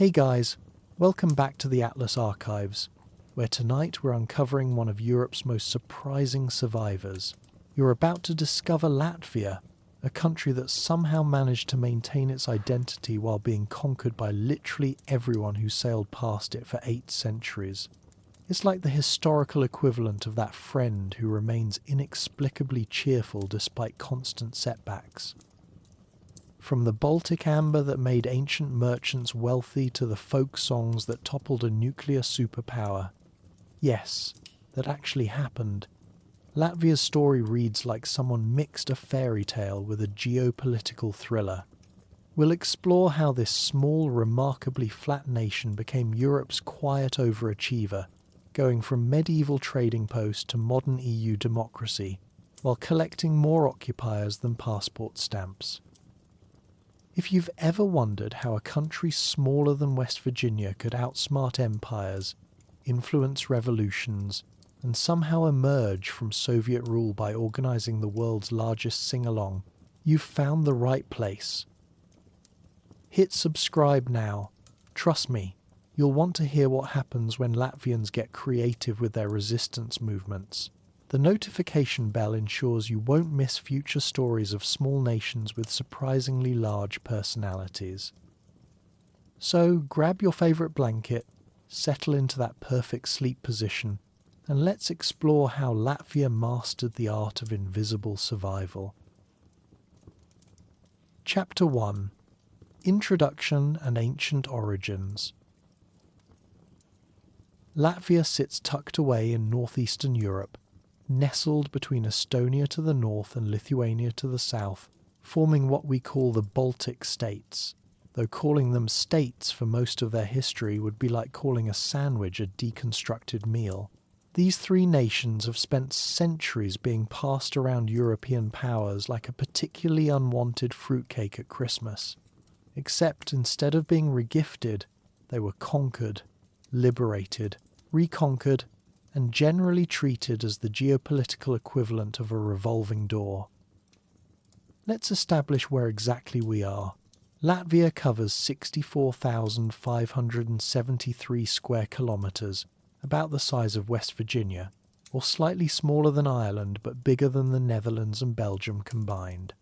Hey guys, welcome back to the Atlas Archives, where tonight we're uncovering one of Europe's most surprising survivors. You're about to discover Latvia, a country that somehow managed to maintain its identity while being conquered by literally everyone who sailed past it for 8 centuries. It's like the historical equivalent of that friend who remains inexplicably cheerful despite constant setbacks. From the Baltic amber that made ancient merchants wealthy to the folk songs that toppled a nuclear superpower. Yes, that actually happened. Latvia's story reads like someone mixed a fairy tale with a geopolitical thriller. We'll explore how this small, remarkably flat nation became Europe's quiet overachiever, going from medieval trading post to modern EU democracy, while collecting more occupiers than passport stamps. If you've ever wondered how a country smaller than West Virginia could outsmart empires, influence revolutions, and somehow emerge from Soviet rule by organizing the world's largest sing-along, you've found the right place. Hit subscribe now. Trust me, you'll want to hear what happens when Latvians get creative with their resistance movements. The notification bell ensures you won't miss future stories of small nations with surprisingly large personalities. So grab your favourite blanket, settle into that perfect sleep position, and let's explore how Latvia mastered the art of invisible survival. Chapter 1: Introduction and Ancient Origins. Latvia sits tucked away in northeastern Europe, nestled between Estonia to the north and Lithuania to the south, forming what we call the Baltic states, though calling them states for most of their history would be like calling a sandwich a deconstructed meal. These 3 nations have spent centuries being passed around European powers like a particularly unwanted fruitcake at Christmas, except instead of being regifted, they were conquered, liberated, reconquered, and generally treated as the geopolitical equivalent of a revolving door. Let's establish where exactly we are. Latvia covers 64,573 square kilometres, about the size of West Virginia, or slightly smaller than Ireland but bigger than the Netherlands and Belgium combined.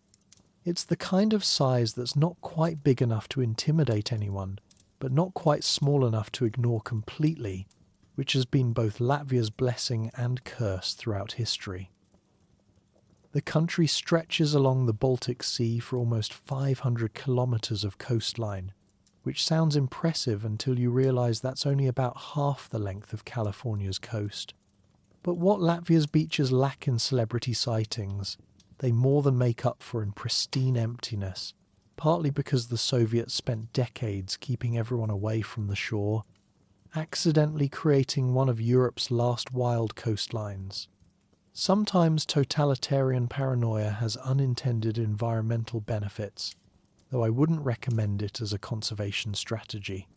It's the kind of size that's not quite big enough to intimidate anyone, but not quite small enough to ignore completely, which has been both Latvia's blessing and curse throughout history. The country stretches along the Baltic Sea for almost 500 kilometres of coastline, which sounds impressive until you realise that's only about half the length of California's coast. But what Latvia's beaches lack in celebrity sightings, they more than make up for in pristine emptiness, partly because the Soviets spent decades keeping everyone away from the shore, accidentally creating one of Europe's last wild coastlines. Sometimes totalitarian paranoia has unintended environmental benefits, though I wouldn't recommend it as a conservation strategy.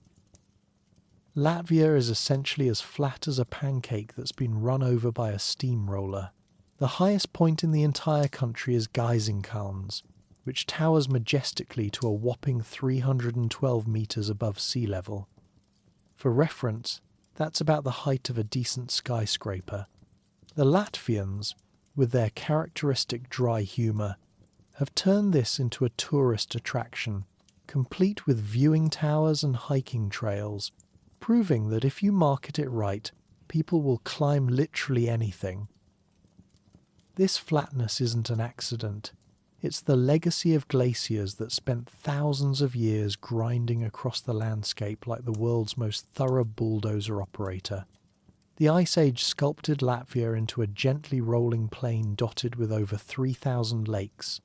Latvia is essentially as flat as a pancake that's been run over by a steamroller. The highest point in the entire country is Gaiziņkalns, which towers majestically to a whopping 312 metres above sea level. For reference, that's about the height of a decent skyscraper. The Latvians, with their characteristic dry humour, have turned this into a tourist attraction, complete with viewing towers and hiking trails, proving that if you market it right, people will climb literally anything. This flatness isn't an accident. It's the legacy of glaciers that spent thousands of years grinding across the landscape like the world's most thorough bulldozer operator. The Ice Age sculpted Latvia into a gently rolling plain dotted with over 3,000 lakes,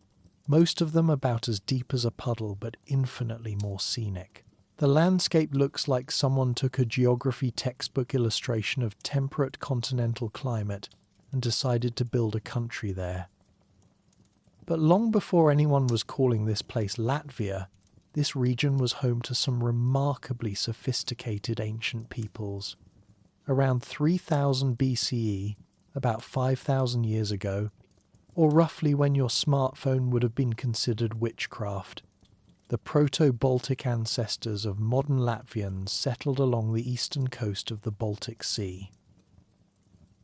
most of them about as deep as a puddle but infinitely more scenic. The landscape looks like someone took a geography textbook illustration of temperate continental climate and decided to build a country there. But long before anyone was calling this place Latvia, this region was home to some remarkably sophisticated ancient peoples. Around 3000 BCE, about 5,000 years ago, or roughly when your smartphone would have been considered witchcraft, the proto-Baltic ancestors of modern Latvians settled along the eastern coast of the Baltic Sea.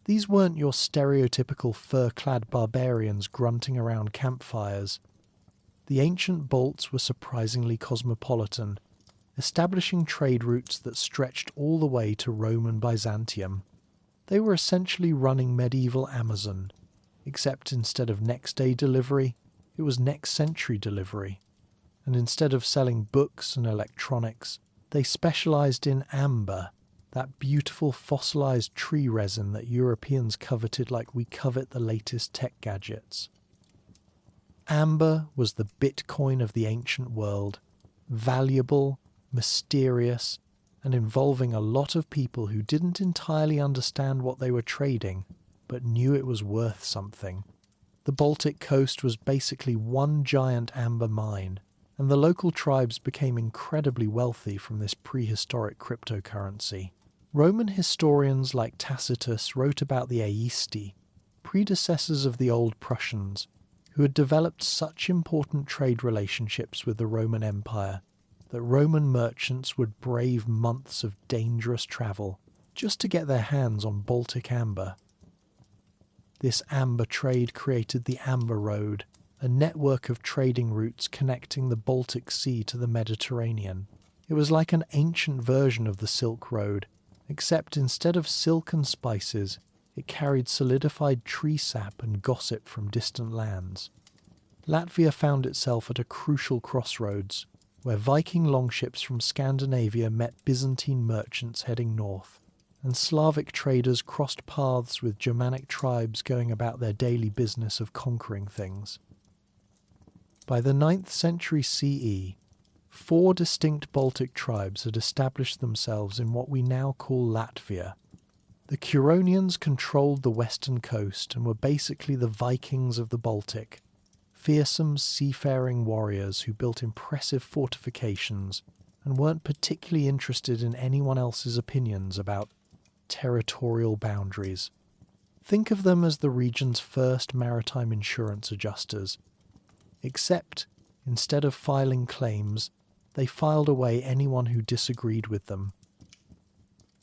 These weren't your stereotypical fur-clad barbarians grunting around campfires. The ancient Balts were surprisingly cosmopolitan, establishing trade routes that stretched all the way to Rome and Byzantium. They were essentially running medieval Amazon, except instead of next-day delivery, it was next-century delivery. And instead of selling books and electronics, they specialized in amber, that beautiful fossilized tree resin that Europeans coveted like we covet the latest tech gadgets. Amber was the Bitcoin of the ancient world, valuable, mysterious, and involving a lot of people who didn't entirely understand what they were trading, but knew it was worth something. The Baltic coast was basically one giant amber mine, and the local tribes became incredibly wealthy from this prehistoric cryptocurrency. Roman historians like Tacitus wrote about the Aesti, predecessors of the old Prussians, who had developed such important trade relationships with the Roman Empire that Roman merchants would brave months of dangerous travel just to get their hands on Baltic amber. This amber trade created the Amber Road, a network of trading routes connecting the Baltic Sea to the Mediterranean. It was like an ancient version of the Silk Road, except instead of silk and spices, it carried solidified tree sap and gossip from distant lands. Latvia found itself at a crucial crossroads, where Viking longships from Scandinavia met Byzantine merchants heading north, and Slavic traders crossed paths with Germanic tribes going about their daily business of conquering things. By the 9th century CE, 4 distinct Baltic tribes had established themselves in what we now call Latvia. The Curonians controlled the western coast and were basically the Vikings of the Baltic, fearsome seafaring warriors who built impressive fortifications and weren't particularly interested in anyone else's opinions about territorial boundaries. Think of them as the region's first maritime insurance adjusters, except instead of filing claims, they filed away anyone who disagreed with them.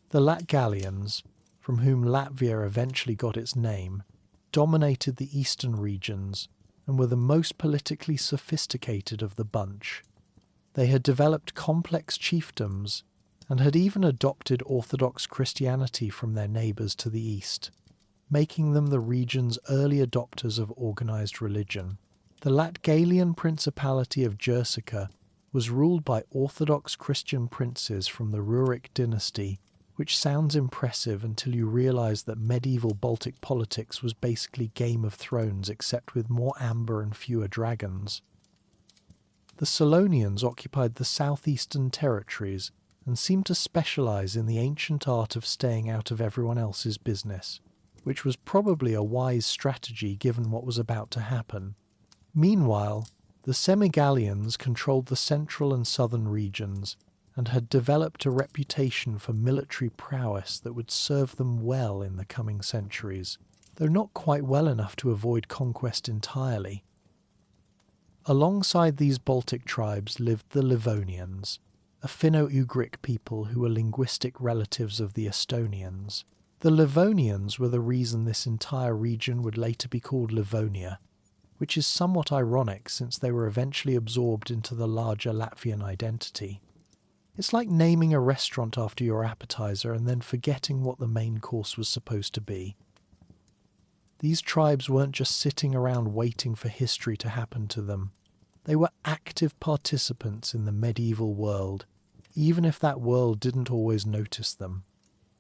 The Latgalians, from whom Latvia eventually got its name, dominated the eastern regions and were the most politically sophisticated of the bunch. They had developed complex chiefdoms and had even adopted Orthodox Christianity from their neighbours to the east, making them the region's early adopters of organised religion. The Latgalian Principality of Geographic was ruled by Orthodox Christian princes from the Rurik dynasty, which sounds impressive until you realise that medieval Baltic politics was basically Game of Thrones except with more amber and fewer dragons. The Solonians occupied the southeastern territories and seemed to specialise in the ancient art of staying out of everyone else's business, which was probably a wise strategy given what was about to happen. Meanwhile, the Semigalians controlled the central and southern regions and had developed a reputation for military prowess that would serve them well in the coming centuries, though not quite well enough to avoid conquest entirely. Alongside these Baltic tribes lived the Livonians, a Finno-Ugric people who were linguistic relatives of the Estonians. The Livonians were the reason this entire region would later be called Livonia, which is somewhat ironic since they were eventually absorbed into the larger Latvian identity. It's like naming a restaurant after your appetizer and then forgetting what the main course was supposed to be. These tribes weren't just sitting around waiting for history to happen to them. They were active participants in the medieval world, even if that world didn't always notice them.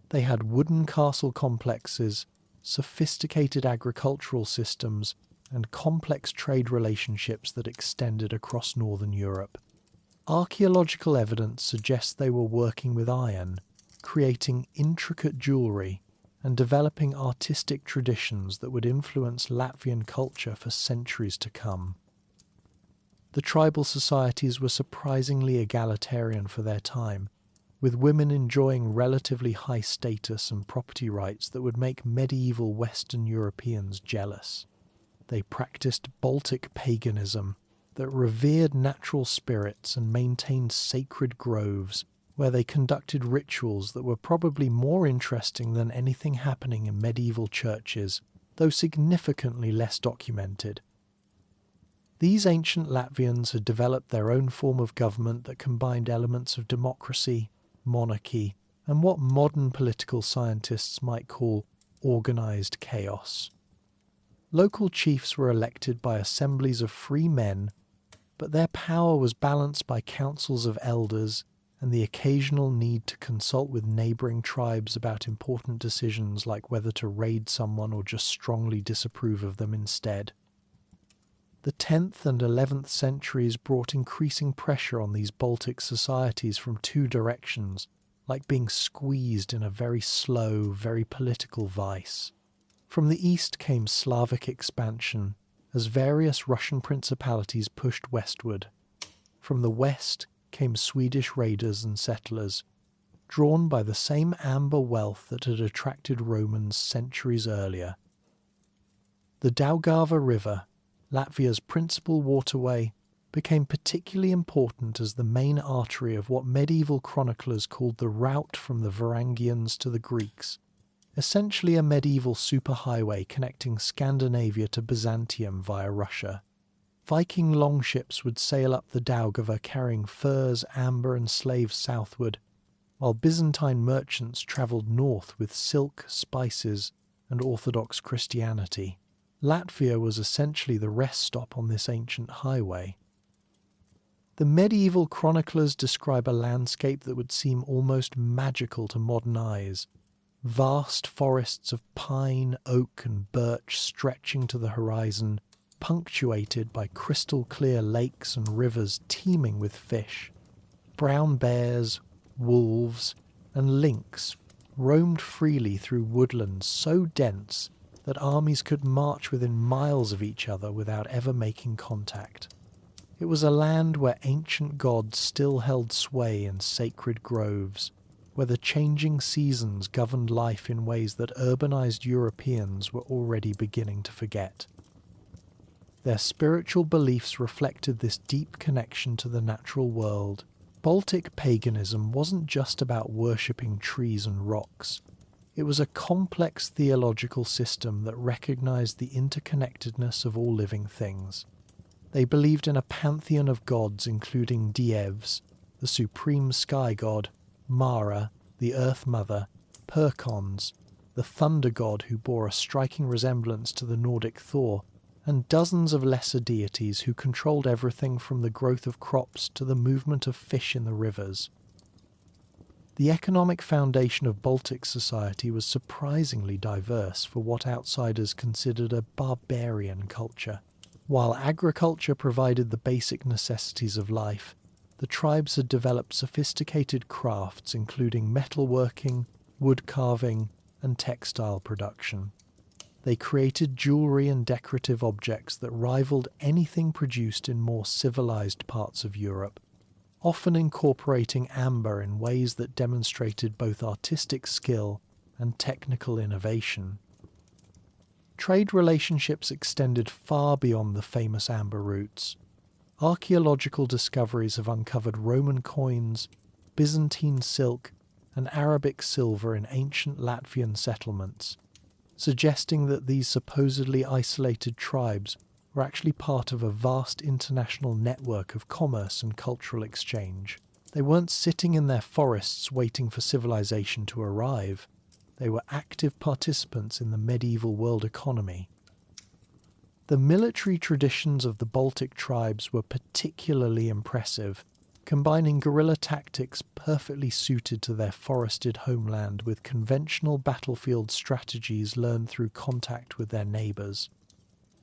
They had wooden castle complexes, sophisticated agricultural systems, and complex trade relationships that extended across northern Europe. Archaeological evidence suggests they were working with iron, creating intricate jewellery, and developing artistic traditions that would influence Latvian culture for centuries to come. The tribal societies were surprisingly egalitarian for their time, with women enjoying relatively high status and property rights that would make medieval Western Europeans jealous. They practiced Baltic paganism, that revered natural spirits and maintained sacred groves, where they conducted rituals that were probably more interesting than anything happening in medieval churches, though significantly less documented. These ancient Latvians had developed their own form of government that combined elements of democracy, monarchy, and what modern political scientists might call organized chaos. Local chiefs were elected by assemblies of free men, but their power was balanced by councils of elders and the occasional need to consult with neighbouring tribes about important decisions like whether to raid someone or just strongly disapprove of them instead. The 10th and 11th centuries brought increasing pressure on these Baltic societies from two directions, like being squeezed in a very slow, very political vice. From the east came Slavic expansion, as various Russian principalities pushed westward. From the west came Swedish raiders and settlers, drawn by the same amber wealth that had attracted Romans centuries earlier. The Daugava River, Latvia's principal waterway, became particularly important as the main artery of what medieval chroniclers called the route from the Varangians to the Greeks, essentially a medieval superhighway connecting Scandinavia to Byzantium via Russia. Viking longships would sail up the Daugava carrying furs, amber and slaves southward, while Byzantine merchants travelled north with silk, spices and Orthodox Christianity. Latvia was essentially the rest stop on this ancient highway. The medieval chroniclers describe a landscape that would seem almost magical to modern eyes. Vast forests of pine, oak and birch stretching to the horizon, punctuated by crystal-clear lakes and rivers teeming with fish. Brown bears, wolves and lynx roamed freely through woodlands so dense that armies could march within miles of each other without ever making contact. It was a land where ancient gods still held sway in sacred groves, where the changing seasons governed life in ways that urbanized Europeans were already beginning to forget. Their spiritual beliefs reflected this deep connection to the natural world. Baltic paganism wasn't just about worshipping trees and rocks. It was a complex theological system that recognized the interconnectedness of all living things. They believed in a pantheon of gods including Dievs, the supreme sky god, Mara, the Earth Mother, Perkons, the thunder god who bore a striking resemblance to the Nordic Thor, and dozens of lesser deities who controlled everything from the growth of crops to the movement of fish in the rivers. The economic foundation of Baltic society was surprisingly diverse for what outsiders considered a barbarian culture. While agriculture provided the basic necessities of life, the tribes had developed sophisticated crafts including metalworking, wood carving, and textile production. They created jewellery and decorative objects that rivaled anything produced in more civilized parts of Europe, often incorporating amber in ways that demonstrated both artistic skill and technical innovation. Trade relationships extended far beyond the famous amber routes. Archaeological discoveries have uncovered Roman coins, Byzantine silk, and Arabic silver in ancient Latvian settlements, suggesting that these supposedly isolated tribes were actually part of a vast international network of commerce and cultural exchange. They weren't sitting in their forests waiting for civilization to arrive. They were active participants in the medieval world economy. The military traditions of the Baltic tribes were particularly impressive, combining guerrilla tactics perfectly suited to their forested homeland with conventional battlefield strategies learned through contact with their neighbours.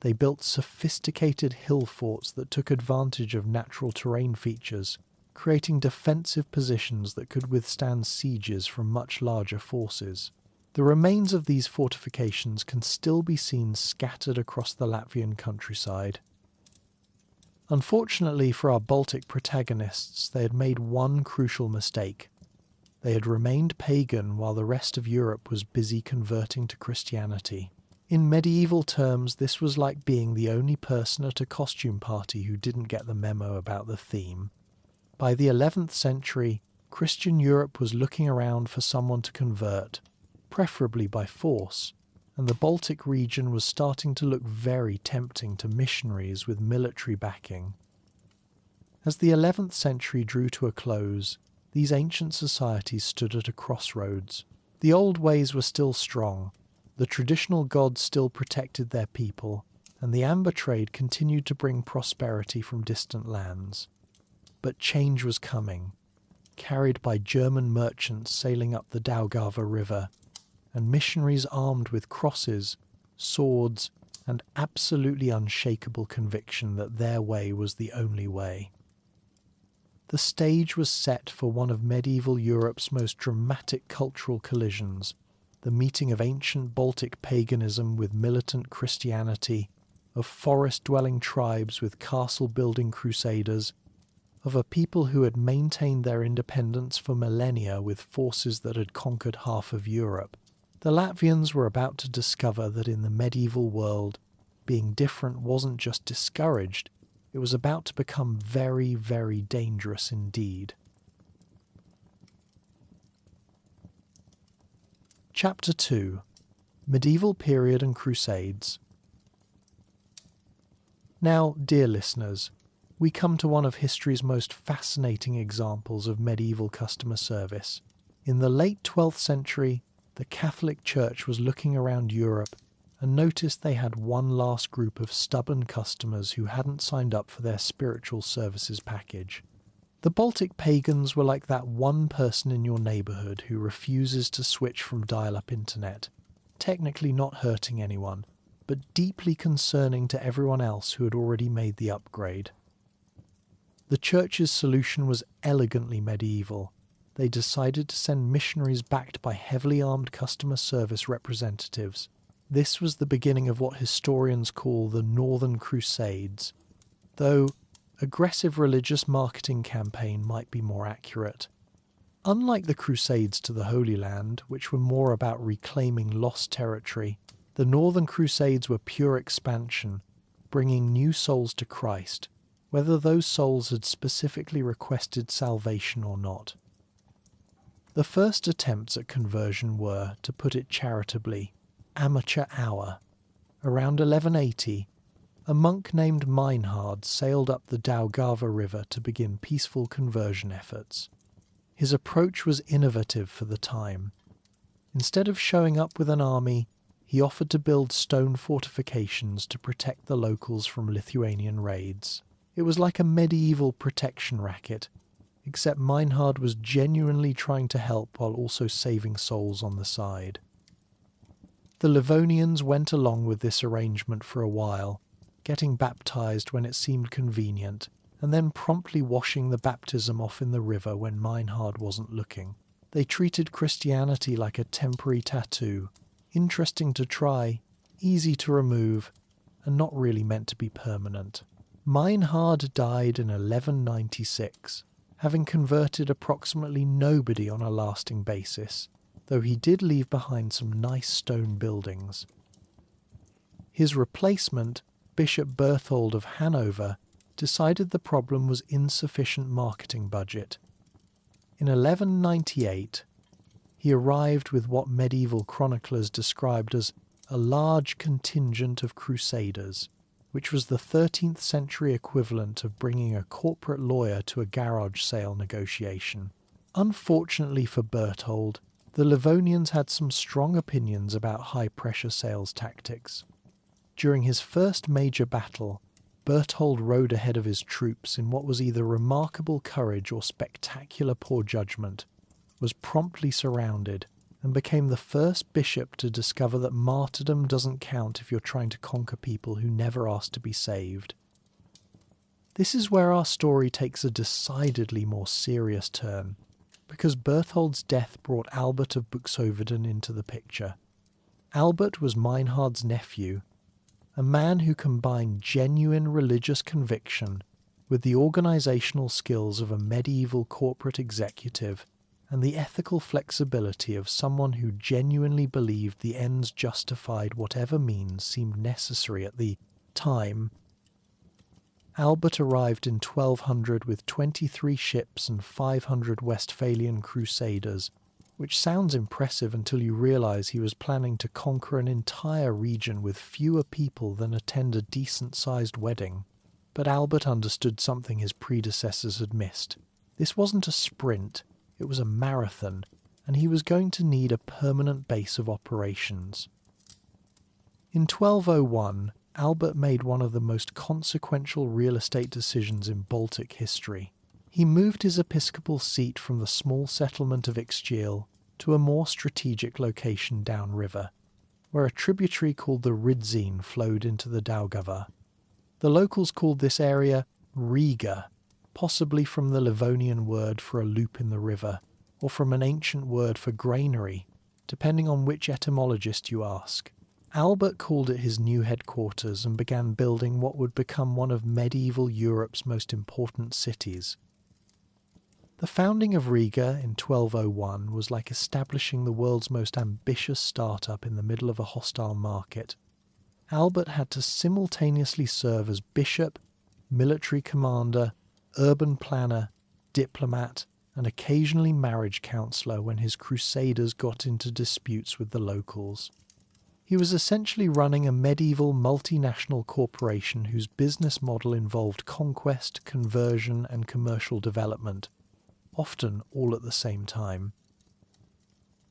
They built sophisticated hill forts that took advantage of natural terrain features, creating defensive positions that could withstand sieges from much larger forces. The remains of these fortifications can still be seen scattered across the Latvian countryside. Unfortunately for our Baltic protagonists, they had made one crucial mistake. They had remained pagan while the rest of Europe was busy converting to Christianity. In medieval terms, this was like being the only person at a costume party who didn't get the memo about the theme. By the 11th century, Christian Europe was looking around for someone to convert, preferably by force, and the Baltic region was starting to look very tempting to missionaries with military backing. As the 11th century drew to a close, these ancient societies stood at a crossroads. The old ways were still strong, the traditional gods still protected their people, and the amber trade continued to bring prosperity from distant lands. But change was coming, carried by German merchants sailing up the Daugava River, and missionaries armed with crosses, swords, and absolutely unshakable conviction that their way was the only way. The stage was set for one of medieval Europe's most dramatic cultural collisions, the meeting of ancient Baltic paganism with militant Christianity, of forest-dwelling tribes with castle-building crusaders, of a people who had maintained their independence for millennia with forces that had conquered half of Europe. The Latvians were about to discover that in the medieval world, being different wasn't just discouraged, it was about to become very, very dangerous indeed. Chapter 2: Medieval Period and Crusades. Now, dear listeners, we come to one of history's most fascinating examples of medieval customer service. In the late 12th century, the Catholic Church was looking around Europe and noticed they had one last group of stubborn customers who hadn't signed up for their spiritual services package. The Baltic pagans were like that one person in your neighbourhood who refuses to switch from dial-up internet, technically not hurting anyone, but deeply concerning to everyone else who had already made the upgrade. The Church's solution was elegantly medieval. They decided to send missionaries backed by heavily armed customer service representatives. This was the beginning of what historians call the Northern Crusades, though aggressive religious marketing campaign might be more accurate. Unlike the Crusades to the Holy Land, which were more about reclaiming lost territory, the Northern Crusades were pure expansion, bringing new souls to Christ, whether those souls had specifically requested salvation or not. The first attempts at conversion were, to put it charitably, amateur hour. Around 1180, a monk named Meinhard sailed up the Daugava River to begin peaceful conversion efforts. His approach was innovative for the time. Instead of showing up with an army, he offered to build stone fortifications to protect the locals from Lithuanian raids. It was like a medieval protection racket, except Meinhard was genuinely trying to help while also saving souls on the side. The Livonians went along with this arrangement for a while, getting baptized when it seemed convenient, and then promptly washing the baptism off in the river when Meinhard wasn't looking. They treated Christianity like a temporary tattoo, interesting to try, easy to remove, and not really meant to be permanent. Meinhard died in 1196, having converted approximately nobody on a lasting basis, though he did leave behind some nice stone buildings. His replacement, Bishop Berthold of Hanover, decided the problem was insufficient marketing budget. In 1198, he arrived with what medieval chroniclers described as a large contingent of crusaders, which was the 13th century equivalent of bringing a corporate lawyer to a garage sale negotiation. Unfortunately for Berthold, the Livonians had some strong opinions about high-pressure sales tactics. During his first major battle, Berthold rode ahead of his troops in what was either remarkable courage or spectacular poor judgment, was promptly surrounded, and became the first bishop to discover that martyrdom doesn't count if you're trying to conquer people who never asked to be saved. This is where our story takes a decidedly more serious turn, because Berthold's death brought Albert of Buxoveden into the picture. Albert was Meinhard's nephew, a man who combined genuine religious conviction with the organisational skills of a medieval corporate executive and the ethical flexibility of someone who genuinely believed the ends justified whatever means seemed necessary at the time. Albert arrived in 1200 with 23 ships and 500 Westphalian crusaders, which sounds impressive until you realize he was planning to conquer an entire region with fewer people than attend a decent-sized wedding. But Albert understood something his predecessors had missed. This wasn't a sprint, it was a marathon, and he was going to need a permanent base of operations. In 1201, Albert made one of the most consequential real estate decisions in Baltic history. He moved his episcopal seat from the small settlement of Ixchiel to a more strategic location downriver, where a tributary called the Ridzine flowed into the Daugava. The locals called this area Riga, possibly from the Livonian word for a loop in the river, or from an ancient word for granary, depending on which etymologist you ask. Albert called it his new headquarters and began building what would become one of medieval Europe's most important cities. The founding of Riga in 1201 was like establishing the world's most ambitious startup in the middle of a hostile market. Albert had to simultaneously serve as bishop, military commander, urban planner, diplomat, and occasionally marriage counsellor when his crusaders got into disputes with the locals. He was essentially running a medieval multinational corporation whose business model involved conquest, conversion, and commercial development, often all at the same time.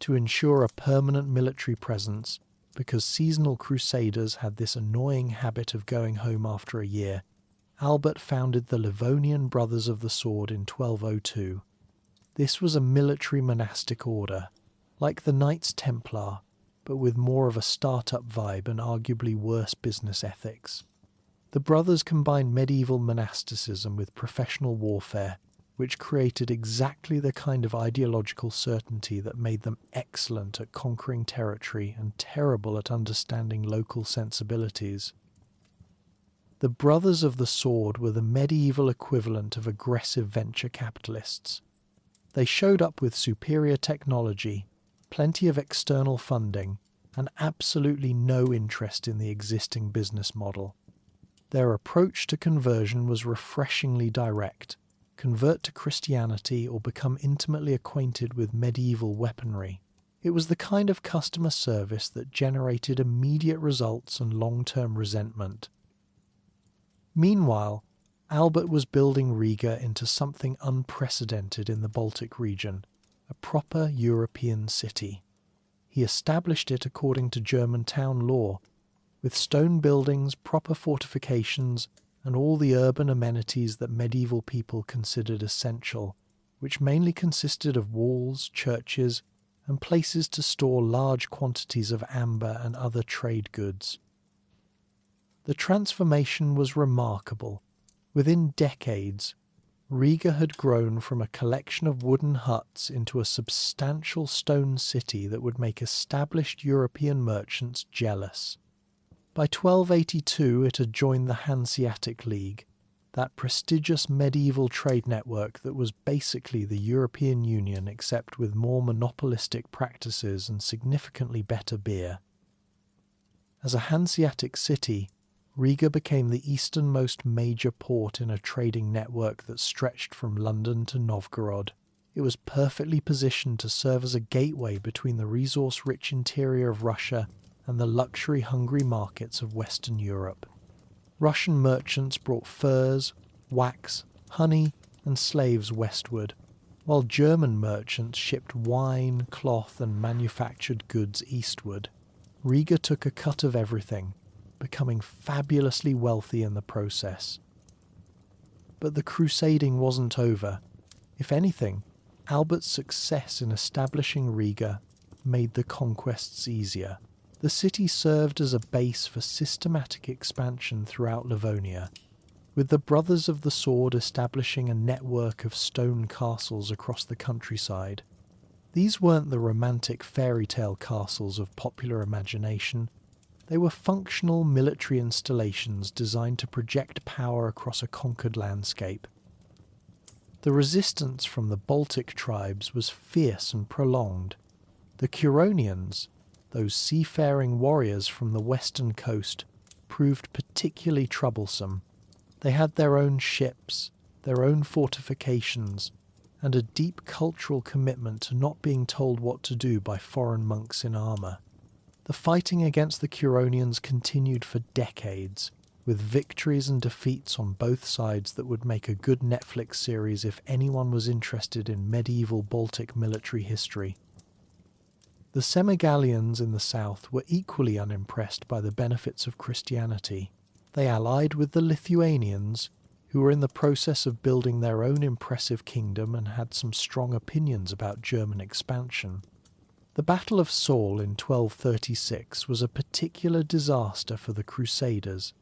To ensure a permanent military presence, because seasonal crusaders had this annoying habit of going home after a year, Albert founded the Livonian Brothers of the Sword in 1202. This was a military monastic order, like the Knights Templar, but with more of a start-up vibe and arguably worse business ethics. The brothers combined medieval monasticism with professional warfare, which created exactly the kind of ideological certainty that made them excellent at conquering territory and terrible at understanding local sensibilities. The Brothers of the Sword were the medieval equivalent of aggressive venture capitalists. They showed up with superior technology, plenty of external funding, and absolutely no interest in the existing business model. Their approach to conversion was refreshingly direct: convert to Christianity or become intimately acquainted with medieval weaponry. It was the kind of customer service that generated immediate results and long-term resentment. Meanwhile, Albert was building Riga into something unprecedented in the Baltic region, a proper European city. He established it according to German town law, with stone buildings, proper fortifications, and all the urban amenities that medieval people considered essential, which mainly consisted of walls, churches, and places to store large quantities of amber and other trade goods. The transformation was remarkable. Within decades, Riga had grown from a collection of wooden huts into a substantial stone city that would make established European merchants jealous. By 1282 it had joined the Hanseatic League, that prestigious medieval trade network that was basically the European Union except with more monopolistic practices and significantly better beer. As a Hanseatic city, Riga became the easternmost major port in a trading network that stretched from London to Novgorod. It was perfectly positioned to serve as a gateway between the resource-rich interior of Russia and the luxury-hungry markets of Western Europe. Russian merchants brought furs, wax, honey, and slaves westward, while German merchants shipped wine, cloth, and manufactured goods eastward. Riga took a cut of everything, becoming fabulously wealthy in the process. But the crusading wasn't over. If anything, Albert's success in establishing Riga made the conquests easier. The city served as a base for systematic expansion throughout Livonia, with the Brothers of the Sword establishing a network of stone castles across the countryside. These weren't the romantic fairy tale castles of popular imagination. They were functional military installations designed to project power across a conquered landscape. The resistance from the Baltic tribes was fierce and prolonged. The Curonians, those seafaring warriors from the western coast, proved particularly troublesome. They had their own ships, their own fortifications, and a deep cultural commitment to not being told what to do by foreign monks in armour. The fighting against the Curonians continued for decades, with victories and defeats on both sides that would make a good Netflix series if anyone was interested in medieval Baltic military history. The Semigallians in the south were equally unimpressed by the benefits of Christianity. They allied with the Lithuanians, who were in the process of building their own impressive kingdom and had some strong opinions about German expansion. The Battle of Saul in 1236 was a particular disaster for the Crusaders.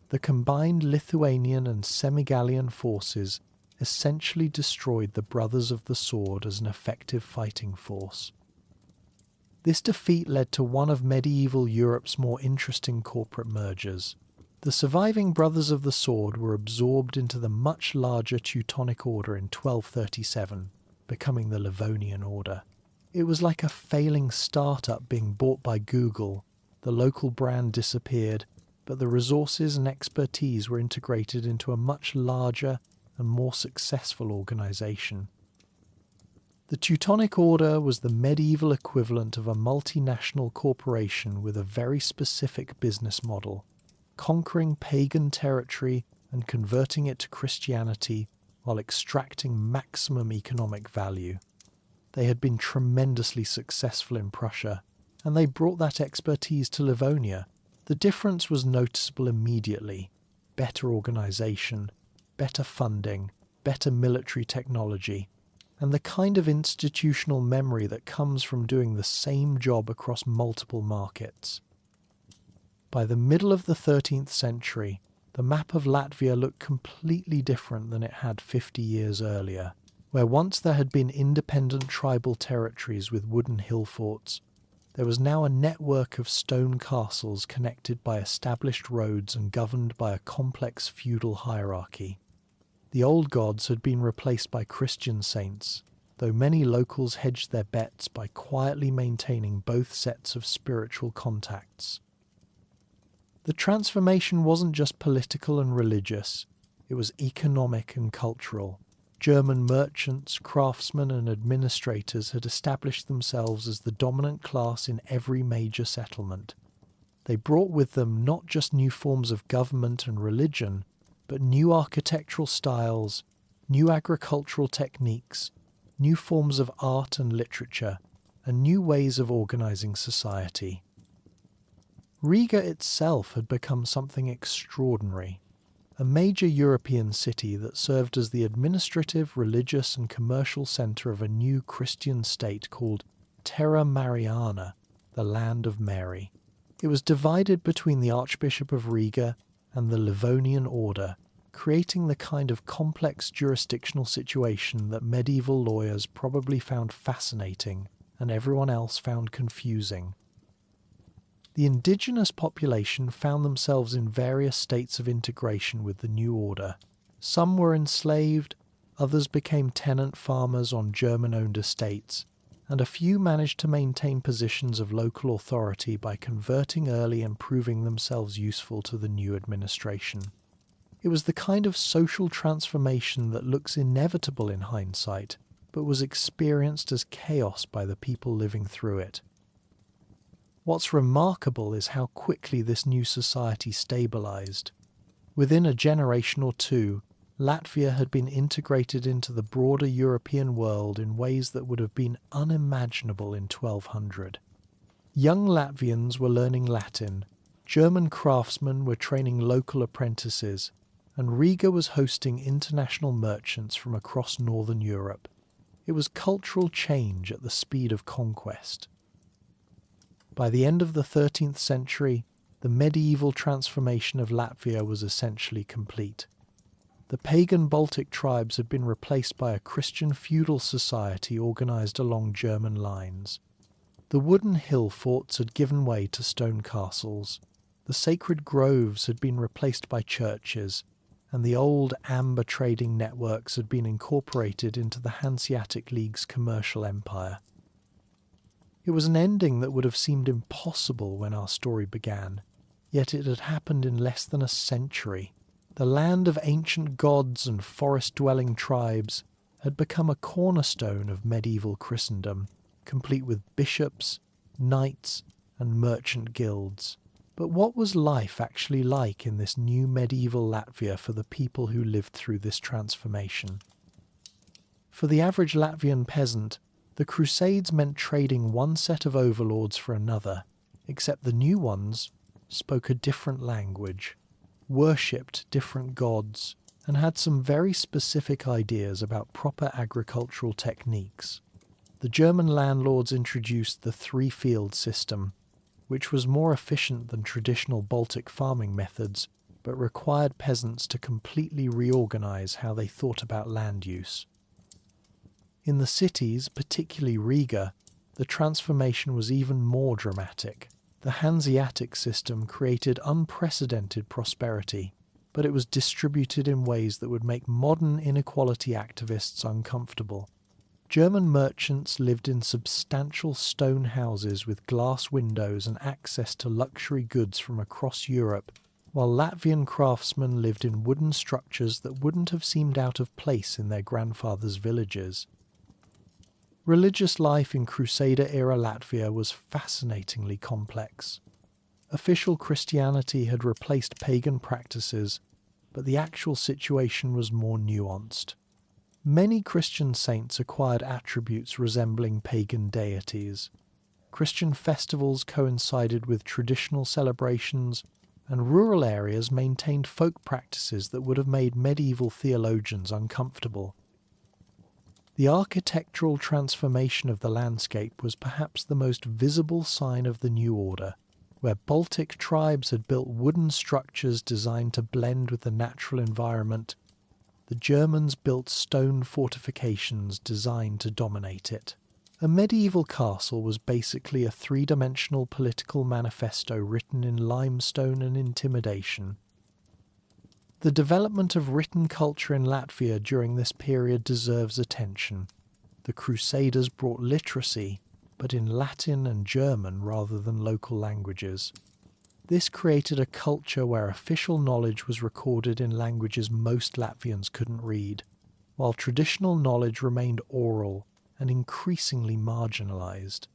The combined Lithuanian and Semigallian forces essentially destroyed the Brothers of the Sword as an effective fighting force. This defeat led to one of medieval Europe's more interesting corporate mergers. The surviving Brothers of the Sword were absorbed into the much larger Teutonic Order in 1237, becoming the Livonian Order. It was like a failing startup being bought by Google. The local brand disappeared, but the resources and expertise were integrated into a much larger and more successful organization. The Teutonic Order was the medieval equivalent of a multinational corporation with a very specific business model, conquering pagan territory and converting it to Christianity while extracting maximum economic value. They had been tremendously successful in Prussia, and they brought that expertise to Livonia. The difference was noticeable immediately: better organization, better funding, better military technology, and the kind of institutional memory that comes from doing the same job across multiple markets. By the middle of the 13th century, the map of Latvia looked completely different than it had 50 years earlier. Where once there had been independent tribal territories with wooden hill forts, there was now a network of stone castles connected by established roads and governed by a complex feudal hierarchy. The old gods had been replaced by Christian saints, though many locals hedged their bets by quietly maintaining both sets of spiritual contacts. The transformation wasn't just political and religious, it was economic and cultural. German merchants, craftsmen and administrators had established themselves as the dominant class in every major settlement. They brought with them not just new forms of government and religion, but new architectural styles, new agricultural techniques, new forms of art and literature, and new ways of organizing society. Riga itself had become something extraordinary. A major European city that served as the administrative, religious and commercial centre of a new Christian state called Terra Mariana, the Land of Mary. It was divided between the Archbishop of Riga and the Livonian Order, creating the kind of complex jurisdictional situation that medieval lawyers probably found fascinating and everyone else found confusing. The indigenous population found themselves in various states of integration with the new order. Some were enslaved, others became tenant farmers on German-owned estates, and a few managed to maintain positions of local authority by converting early and proving themselves useful to the new administration. It was the kind of social transformation that looks inevitable in hindsight, but was experienced as chaos by the people living through it. What's remarkable is how quickly this new society stabilized. Within a generation or two, Latvia had been integrated into the broader European world in ways that would have been unimaginable in 1200. Young Latvians were learning Latin, German craftsmen were training local apprentices, and Riga was hosting international merchants from across northern Europe. It was cultural change at the speed of conquest. By the end of the 13th century, the medieval transformation of Latvia was essentially complete. The pagan Baltic tribes had been replaced by a Christian feudal society organized along German lines. The wooden hill forts had given way to stone castles. The sacred groves had been replaced by churches, and the old amber trading networks had been incorporated into the Hanseatic League's commercial empire. It was an ending that would have seemed impossible when our story began, yet it had happened in less than a century. The land of ancient gods and forest-dwelling tribes had become a cornerstone of medieval Christendom, complete with bishops, knights, and merchant guilds. But what was life actually like in this new medieval Latvia for the people who lived through this transformation? For the average Latvian peasant, the Crusades meant trading one set of overlords for another, except the new ones spoke a different language, worshipped different gods, and had some very specific ideas about proper agricultural techniques. The German landlords introduced the three-field system, which was more efficient than traditional Baltic farming methods, but required peasants to completely reorganize how they thought about land use. In the cities, particularly Riga, the transformation was even more dramatic. The Hanseatic system created unprecedented prosperity, but it was distributed in ways that would make modern inequality activists uncomfortable. German merchants lived in substantial stone houses with glass windows and access to luxury goods from across Europe, while Latvian craftsmen lived in wooden structures that wouldn't have seemed out of place in their grandfathers' villages. Religious life in Crusader-era Latvia was fascinatingly complex. Official Christianity had replaced pagan practices, but the actual situation was more nuanced. Many Christian saints acquired attributes resembling pagan deities. Christian festivals coincided with traditional celebrations, and rural areas maintained folk practices that would have made medieval theologians uncomfortable. The architectural transformation of the landscape was perhaps the most visible sign of the new order, where Baltic tribes had built wooden structures designed to blend with the natural environment. The Germans built stone fortifications designed to dominate it. A medieval castle was basically a three-dimensional political manifesto written in limestone and intimidation. The development of written culture in Latvia during this period deserves attention. The Crusaders brought literacy, but in Latin and German rather than local languages. This created a culture where official knowledge was recorded in languages most Latvians couldn't read, while traditional knowledge remained oral and increasingly marginalized.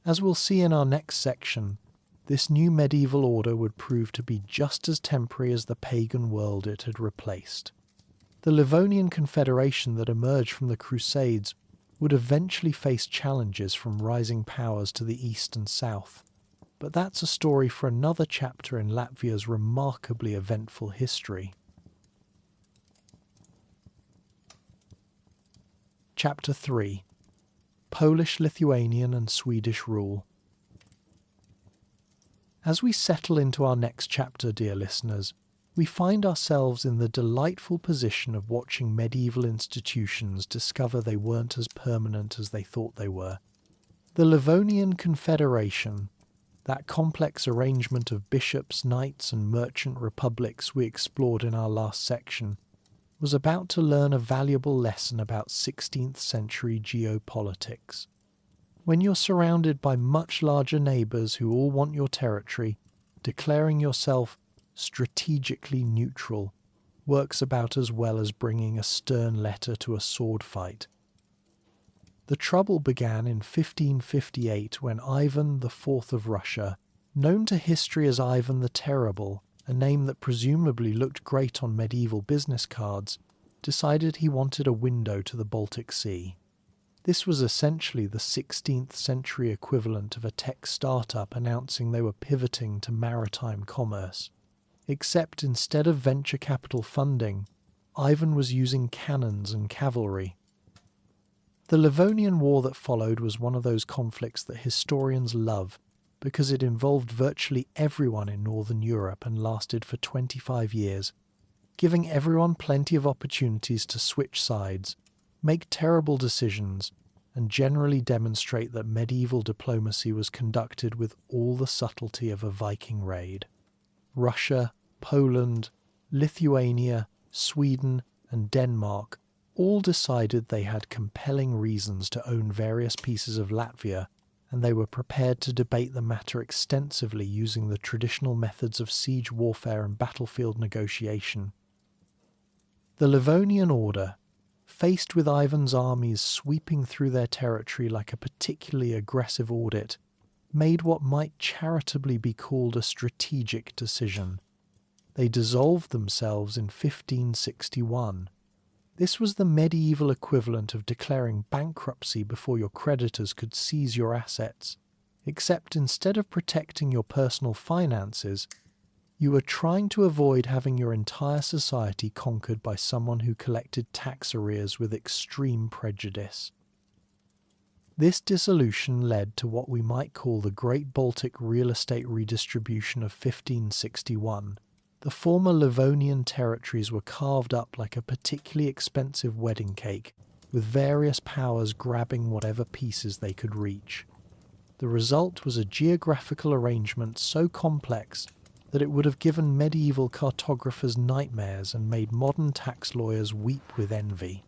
As we'll see in our next section, this new medieval order would prove to be just as temporary as the pagan world it had replaced. The Livonian Confederation that emerged from the Crusades would eventually face challenges from rising powers to the east and south. But that's a story for another chapter in Latvia's remarkably eventful history. Chapter 3: Polish, Lithuanian and Swedish Rule. As we settle into our next chapter, dear listeners, we find ourselves in the delightful position of watching medieval institutions discover they weren't as permanent as they thought they were. The Livonian Confederation, that complex arrangement of bishops, knights and merchant republics we explored in our last section, was about to learn a valuable lesson about 16th century geopolitics. When you're surrounded by much larger neighbours who all want your territory, declaring yourself strategically neutral works about as well as bringing a stern letter to a sword fight. The trouble began in 1558 when Ivan IV of Russia, known to history as Ivan the Terrible, a name that presumably looked great on medieval business cards, decided he wanted a window to the Baltic Sea. This was essentially the 16th century equivalent of a tech startup announcing they were pivoting to maritime commerce. Except instead of venture capital funding, Ivan was using cannons and cavalry. The Livonian War that followed was one of those conflicts that historians love because it involved virtually everyone in Northern Europe and lasted for 25 years, giving everyone plenty of opportunities to switch sides, make terrible decisions, and generally demonstrate that medieval diplomacy was conducted with all the subtlety of a Viking raid. Russia, Poland, Lithuania, Sweden, and Denmark all decided they had compelling reasons to own various pieces of Latvia, and they were prepared to debate the matter extensively using the traditional methods of siege warfare and battlefield negotiation. The Livonian order, faced with Ivan's armies sweeping through their territory like a particularly aggressive audit, made what might charitably be called a strategic decision. They dissolved themselves in 1561. This was the medieval equivalent of declaring bankruptcy before your creditors could seize your assets, except instead of protecting your personal finances, you were trying to avoid having your entire society conquered by someone who collected tax arrears with extreme prejudice. This dissolution led to what we might call the Great Baltic real estate redistribution of 1561. The former Livonian territories were carved up like a particularly expensive wedding cake, with various powers grabbing whatever pieces they could reach. The result was a geographical arrangement so complex that it would have given medieval cartographers nightmares and made modern tax lawyers weep with envy.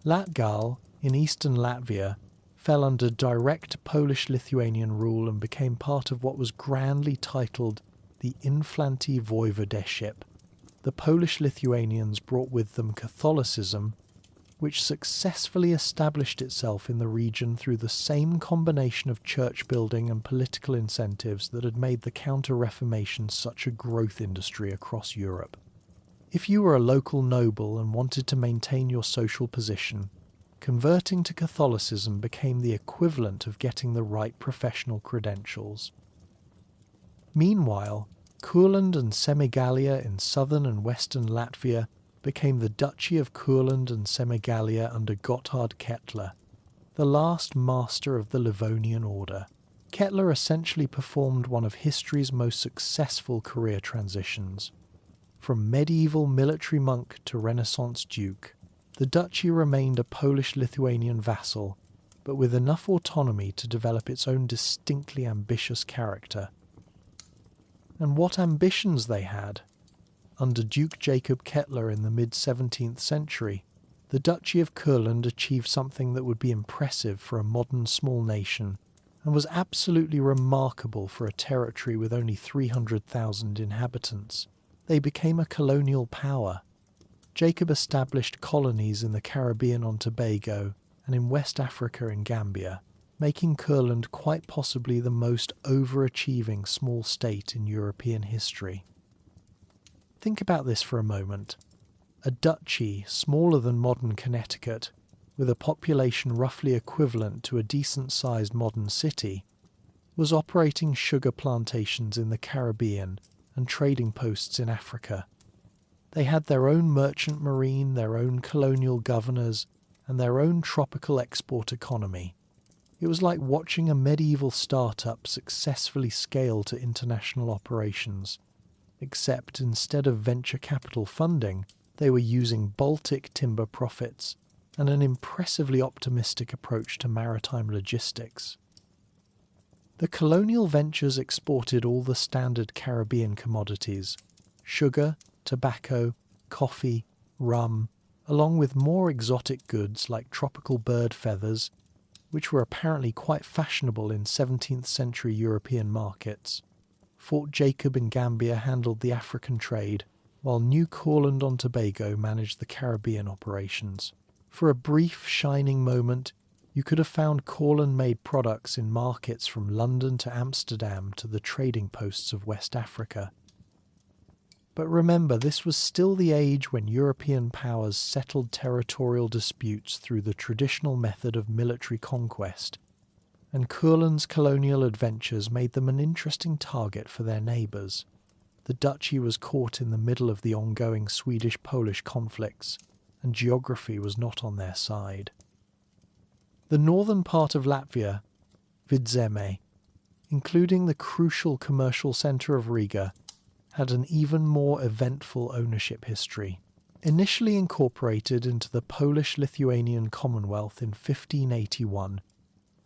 Latgal, in eastern Latvia, fell under direct Polish-Lithuanian rule and became part of what was grandly titled the Inflanty Voivodeship. The Polish-Lithuanians brought with them Catholicism, which successfully established itself in the region through the same combination of church building and political incentives that had made the Counter-Reformation such a growth industry across Europe. If you were a local noble and wanted to maintain your social position, converting to Catholicism became the equivalent of getting the right professional credentials. Meanwhile, Courland and Semigalia in southern and western Latvia became the Duchy of Courland and Semigalia under Gotthard Kettler, the last master of the Livonian order. Kettler essentially performed one of history's most successful career transitions. From medieval military monk to Renaissance duke, the duchy remained a Polish-Lithuanian vassal, but with enough autonomy to develop its own distinctly ambitious character. And what ambitions they had! Under Duke Jacob Kettler in the mid-17th century, the Duchy of Courland achieved something that would be impressive for a modern small nation and was absolutely remarkable for a territory with only 300,000 inhabitants. They became a colonial power. Jacob established colonies in the Caribbean on Tobago and in West Africa in Gambia, making Courland quite possibly the most overachieving small state in European history. Think about this for a moment. A duchy smaller than modern Connecticut, with a population roughly equivalent to a decent-sized modern city, was operating sugar plantations in the Caribbean and trading posts in Africa. They had their own merchant marine, their own colonial governors, and their own tropical export economy. It was like watching a medieval startup successfully scale to international operations, except instead of venture capital funding, they were using Baltic timber profits and an impressively optimistic approach to maritime logistics. The colonial ventures exported all the standard Caribbean commodities: sugar, tobacco, coffee, rum, along with more exotic goods like tropical bird feathers, which were apparently quite fashionable in 17th century European markets. Fort Jacob in Gambia handled the African trade, while New Courland on Tobago managed the Caribbean operations. For a brief, shining moment, you could have found Courland-made products in markets from London to Amsterdam to the trading posts of West Africa. But remember, this was still the age when European powers settled territorial disputes through the traditional method of military conquest, and Courland's colonial adventures made them an interesting target for their neighbours. The duchy was caught in the middle of the ongoing Swedish-Polish conflicts, and geography was not on their side. The northern part of Latvia, Vidzeme, including the crucial commercial centre of Riga, had an even more eventful ownership history. Initially incorporated into the Polish-Lithuanian Commonwealth in 1581,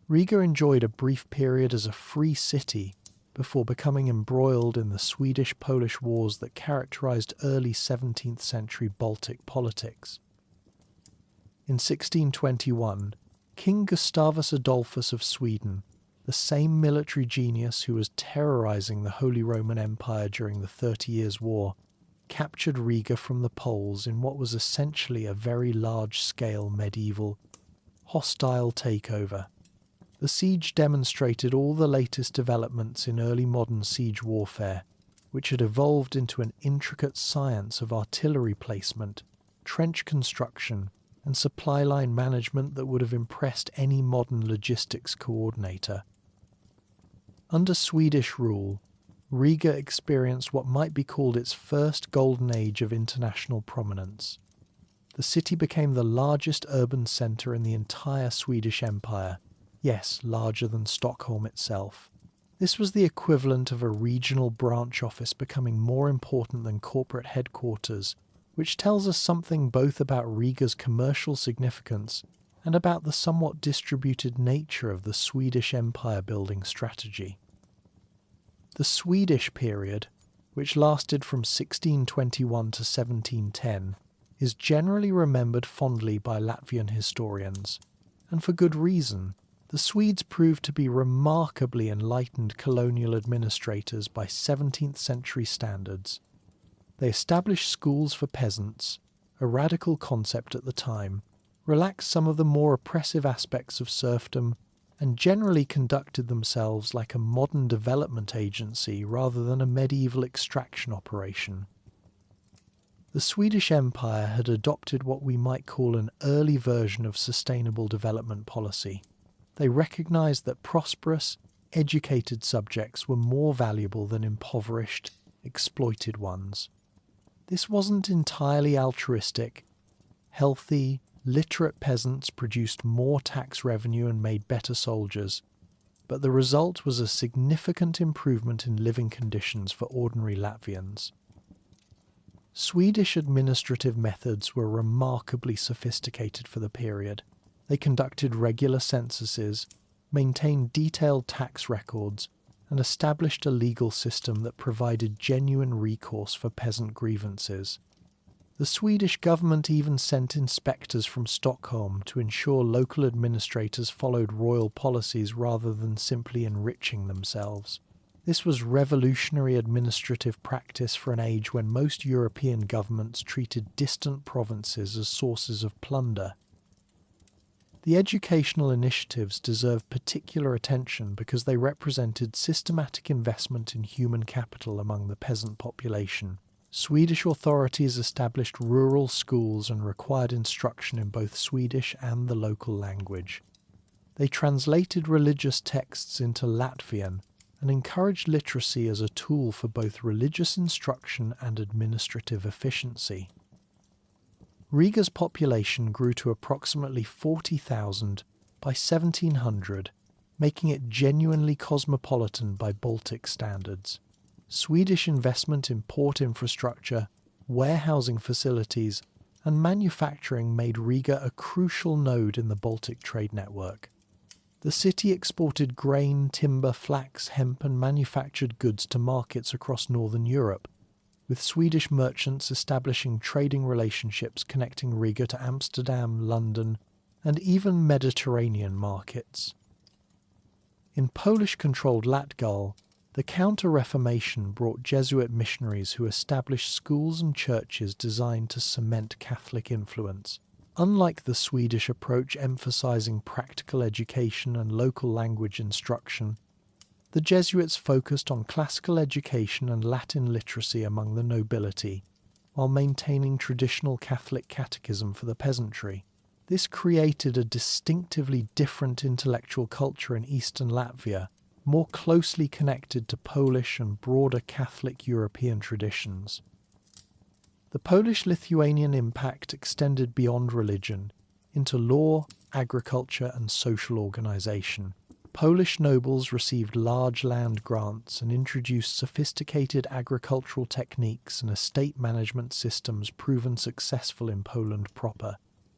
Riga enjoyed a brief period as a free city before becoming embroiled in the Swedish-Polish wars that characterized early 17th century Baltic politics. In 1621, King Gustavus Adolphus of Sweden, the same military genius who was terrorizing the Holy Roman Empire during the 30 Years' War, captured Riga from the Poles in what was essentially a very large-scale medieval, hostile takeover. The siege demonstrated all the latest developments in early modern siege warfare, which had evolved into an intricate science of artillery placement, trench construction, and supply line management that would have impressed any modern logistics coordinator. Under Swedish rule, Riga experienced what might be called its first golden age of international prominence. The city became the largest urban centre in the entire Swedish Empire, yes, larger than Stockholm itself. This was the equivalent of a regional branch office becoming more important than corporate headquarters, which tells us something both about Riga's commercial significance and about the somewhat distributed nature of the Swedish empire-building strategy. The Swedish period, which lasted from 1621 to 1710, is generally remembered fondly by Latvian historians, and for good reason. The Swedes proved to be remarkably enlightened colonial administrators by 17th century standards. They established schools for peasants, a radical concept at the time, relaxed some of the more oppressive aspects of serfdom, and generally conducted themselves like a modern development agency rather than a medieval extraction operation. The Swedish Empire had adopted what we might call an early version of sustainable development policy. They recognized that prosperous, educated subjects were more valuable than impoverished, exploited ones. This wasn't entirely altruistic. Healthy, literate peasants produced more tax revenue and made better soldiers, but the result was a significant improvement in living conditions for ordinary Latvians. Swedish administrative methods were remarkably sophisticated for the period. They conducted regular censuses, maintained detailed tax records, and established a legal system that provided genuine recourse for peasant grievances. The Swedish government even sent inspectors from Stockholm to ensure local administrators followed royal policies rather than simply enriching themselves. This was revolutionary administrative practice for an age when most European governments treated distant provinces as sources of plunder. The educational initiatives deserve particular attention because they represented systematic investment in human capital among the peasant population. Swedish authorities established rural schools and required instruction in both Swedish and the local language. They translated religious texts into Latvian and encouraged literacy as a tool for both religious instruction and administrative efficiency. Riga's population grew to approximately 40,000 by 1700, making it genuinely cosmopolitan by Baltic standards. Swedish investment in port infrastructure, warehousing facilities, and manufacturing made Riga a crucial node in the Baltic trade network. The city exported grain, timber, flax, hemp, and manufactured goods to markets across northern Europe, with Swedish merchants establishing trading relationships connecting Riga to Amsterdam, London, and even Mediterranean markets. In Polish-controlled Latgal, the Counter-Reformation brought Jesuit missionaries who established schools and churches designed to cement Catholic influence. Unlike the Swedish approach emphasizing practical education and local language instruction, the Jesuits focused on classical education and Latin literacy among the nobility, while maintaining traditional Catholic catechism for the peasantry. This created a distinctively different intellectual culture in eastern Latvia, more closely connected to Polish and broader Catholic European traditions. The Polish-Lithuanian impact extended beyond religion into law, agriculture, and social organization. Polish nobles received large land grants and introduced sophisticated agricultural techniques and estate management systems proven successful in Poland proper.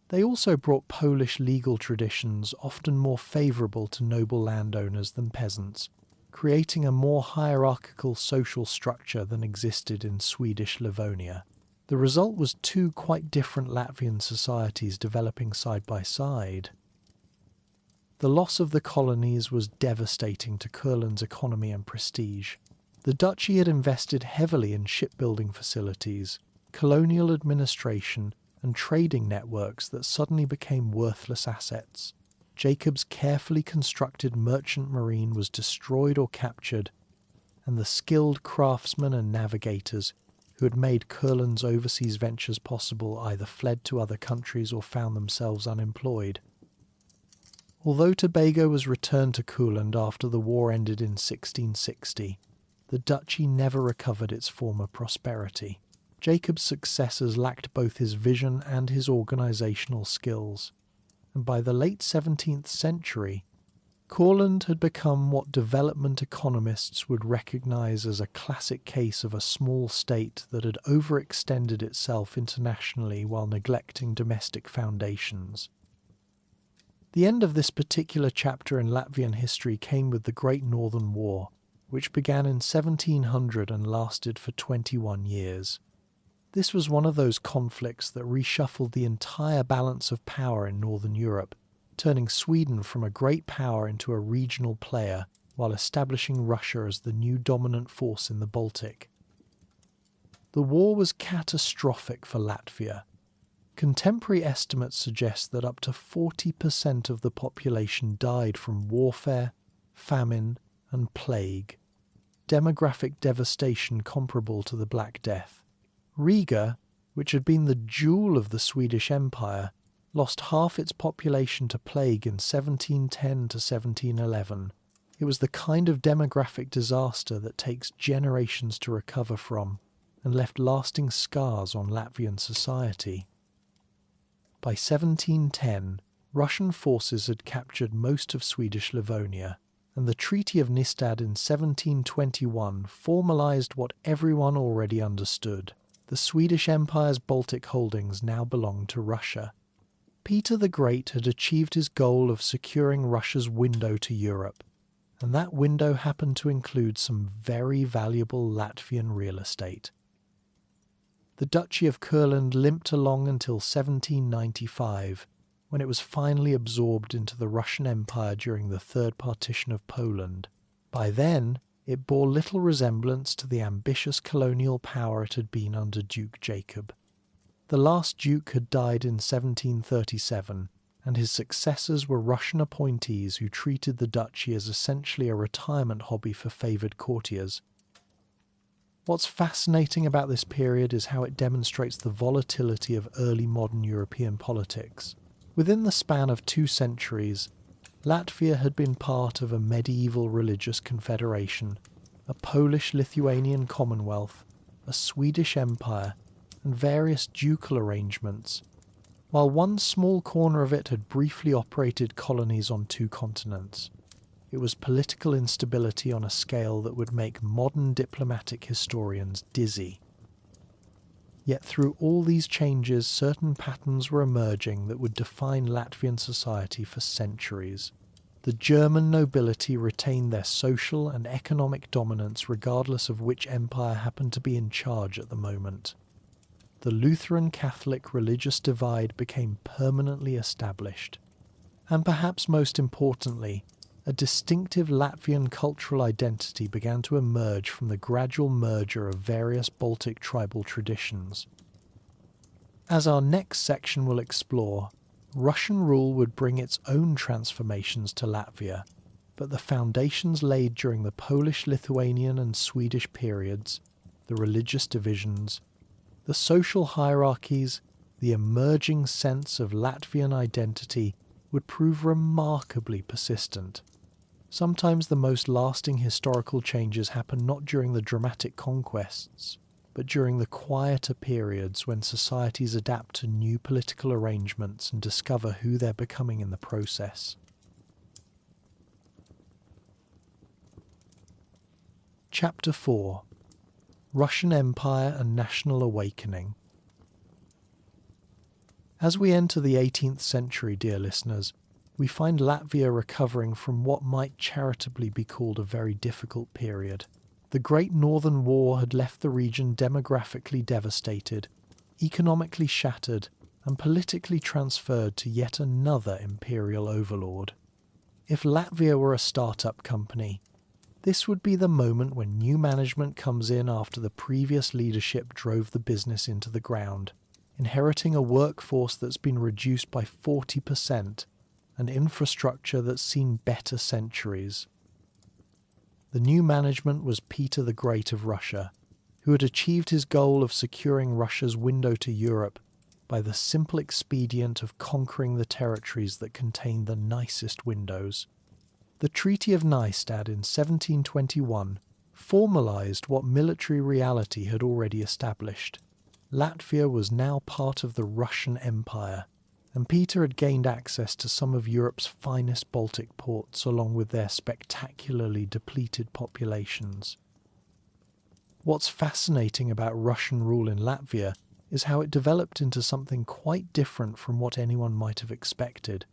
They also brought Polish legal traditions often more favourable to noble landowners than peasants, creating a more hierarchical social structure than existed in Swedish Livonia. The result was two quite different Latvian societies developing side by side. The loss of the colonies was devastating to Kurland's economy and prestige. The duchy had invested heavily in shipbuilding facilities, colonial administration, and trading networks that suddenly became worthless assets. Jacob's carefully constructed merchant marine was destroyed or captured, and the skilled craftsmen and navigators who had made Kurland's overseas ventures possible either fled to other countries or found themselves unemployed. Although Tobago was returned to Kurland after the war ended in 1660, the duchy never recovered its former prosperity. Jacob's successors lacked both his vision and his organisational skills, and by the late 17th century, Kurland had become what development economists would recognise as a classic case of a small state that had overextended itself internationally while neglecting domestic foundations. The end of this particular chapter in Latvian history came with the Great Northern War, which began in 1700 and lasted for 21 years. This was one of those conflicts that reshuffled the entire balance of power in Northern Europe, turning Sweden from a great power into a regional player while establishing Russia as the new dominant force in the Baltic. The war was catastrophic for Latvia. Contemporary estimates suggest that up to 40% of the population died from warfare, famine, and plague, demographic devastation comparable to the Black Death. Riga, which had been the jewel of the Swedish Empire, lost half its population to plague in 1710 to 1711. It was the kind of demographic disaster that takes generations to recover from and left lasting scars on Latvian society. By 1710, Russian forces had captured most of Swedish Livonia, and the Treaty of Nystad in 1721 formalised what everyone already understood. The Swedish Empire's Baltic holdings now belonged to Russia. Peter the Great had achieved his goal of securing Russia's window to Europe, and that window happened to include some very valuable Latvian real estate. The Duchy of Kurland limped along until 1795, when it was finally absorbed into the Russian Empire during the Third Partition of Poland. By then, it bore little resemblance to the ambitious colonial power it had been under Duke Jacob. The last duke had died in 1737, and his successors were Russian appointees who treated the duchy as essentially a retirement hobby for favoured courtiers. What's fascinating about this period is how it demonstrates the volatility of early modern European politics. Within the span of 2 centuries, Latvia had been part of a medieval religious confederation, a Polish-Lithuanian Commonwealth, a Swedish Empire, and various ducal arrangements, while one small corner of it had briefly operated colonies on 2 continents. It was political instability on a scale that would make modern diplomatic historians dizzy. Yet through all these changes, certain patterns were emerging that would define Latvian society for centuries. The German nobility retained their social and economic dominance regardless of which empire happened to be in charge at the moment. The Lutheran Catholic religious divide became permanently established. And perhaps most importantly, a distinctive Latvian cultural identity began to emerge from the gradual merger of various Baltic tribal traditions. As our next section will explore, Russian rule would bring its own transformations to Latvia, but the foundations laid during the Polish-Lithuanian and Swedish periods, the religious divisions, the social hierarchies, the emerging sense of Latvian identity would prove remarkably persistent. Sometimes the most lasting historical changes happen not during the dramatic conquests, but during the quieter periods when societies adapt to new political arrangements and discover who they're becoming in the process. Chapter 4: Russian Empire and National Awakening. As we enter the 18th century, dear listeners, we find Latvia recovering from what might charitably be called a very difficult period. The Great Northern War had left the region demographically devastated, economically shattered, and politically transferred to yet another imperial overlord. If Latvia were a startup company, this would be the moment when new management comes in after the previous leadership drove the business into the ground, inheriting a workforce that's been reduced by 40%, and infrastructure that's seen better centuries. The new management was Peter the Great of Russia, who had achieved his goal of securing Russia's window to Europe by the simple expedient of conquering the territories that contained the nicest windows. The Treaty of Nystad in 1721 formalised what military reality had already established. Latvia was now part of the Russian Empire, and Peter had gained access to some of Europe's finest Baltic ports along with their spectacularly depleted populations. What's fascinating about Russian rule in Latvia is how it developed into something quite different from what anyone might have expected.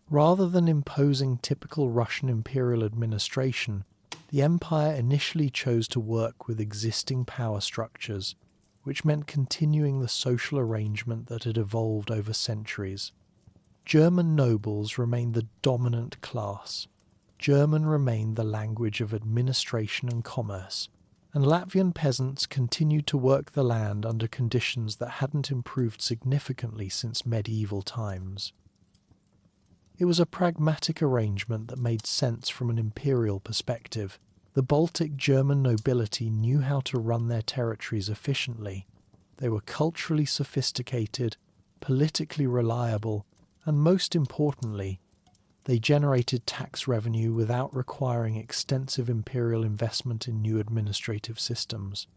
Rather than imposing typical Russian imperial administration, the empire initially chose to work with existing power structures, which meant continuing the social arrangement that had evolved over centuries. German nobles remained the dominant class. German remained the language of administration and commerce, and Latvian peasants continued to work the land under conditions that hadn't improved significantly since medieval times. It was a pragmatic arrangement that made sense from an imperial perspective. The Baltic German nobility knew how to run their territories efficiently. They were culturally sophisticated, politically reliable, and most importantly, they generated tax revenue without requiring extensive imperial investment in new administrative systems.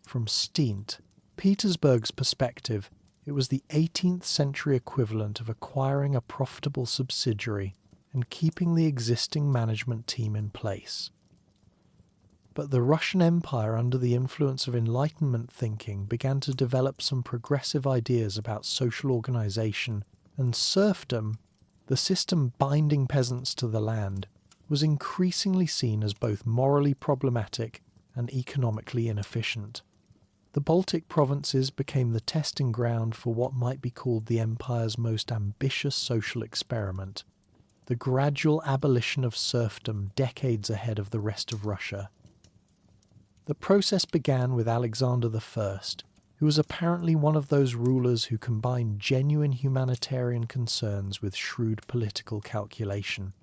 From St. Petersburg's perspective, it was the 18th century equivalent of acquiring a profitable subsidiary and keeping the existing management team in place. But the Russian Empire, under the influence of Enlightenment thinking, began to develop some progressive ideas about social organization, and serfdom, the system binding peasants to the land, was increasingly seen as both morally problematic and economically inefficient. The Baltic provinces became the testing ground for what might be called the empire's most ambitious social experiment, the gradual abolition of serfdom decades ahead of the rest of Russia. The process began with Alexander I, who was apparently one of those rulers who combined genuine humanitarian concerns with shrewd political calculation.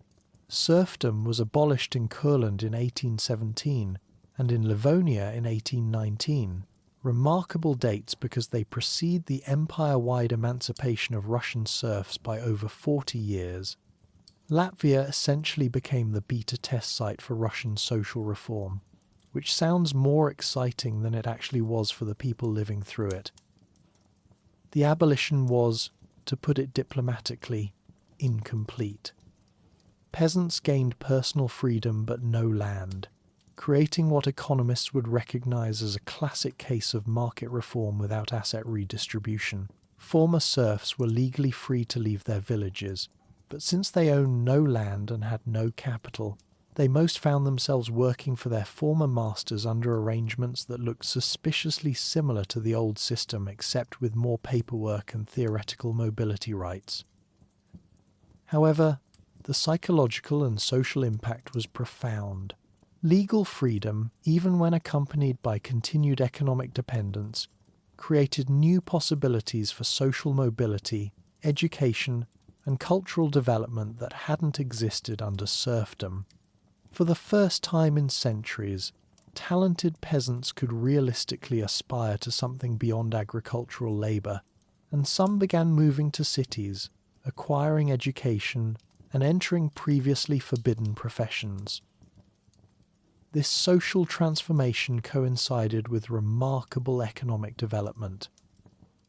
Serfdom was abolished in Kurland in 1817 and in Livonia in 1819. Remarkable dates because they precede the empire-wide emancipation of Russian serfs by over 40 years. Latvia essentially became the beta test site for Russian social reform, which sounds more exciting than it actually was for the people living through it. The abolition was, to put it diplomatically, incomplete. Peasants gained personal freedom but no land, creating what economists would recognize as a classic case of market reform without asset redistribution. Former serfs were legally free to leave their villages, but since they owned no land and had no capital, they most found themselves working for their former masters under arrangements that looked suspiciously similar to the old system except with more paperwork and theoretical mobility rights. However, the psychological and social impact was profound. Legal freedom, even when accompanied by continued economic dependence, created new possibilities for social mobility, education, and cultural development that hadn't existed under serfdom. For the first time in centuries, talented peasants could realistically aspire to something beyond agricultural labour, and some began moving to cities, acquiring education, and entering previously forbidden professions. This social transformation coincided with remarkable economic development.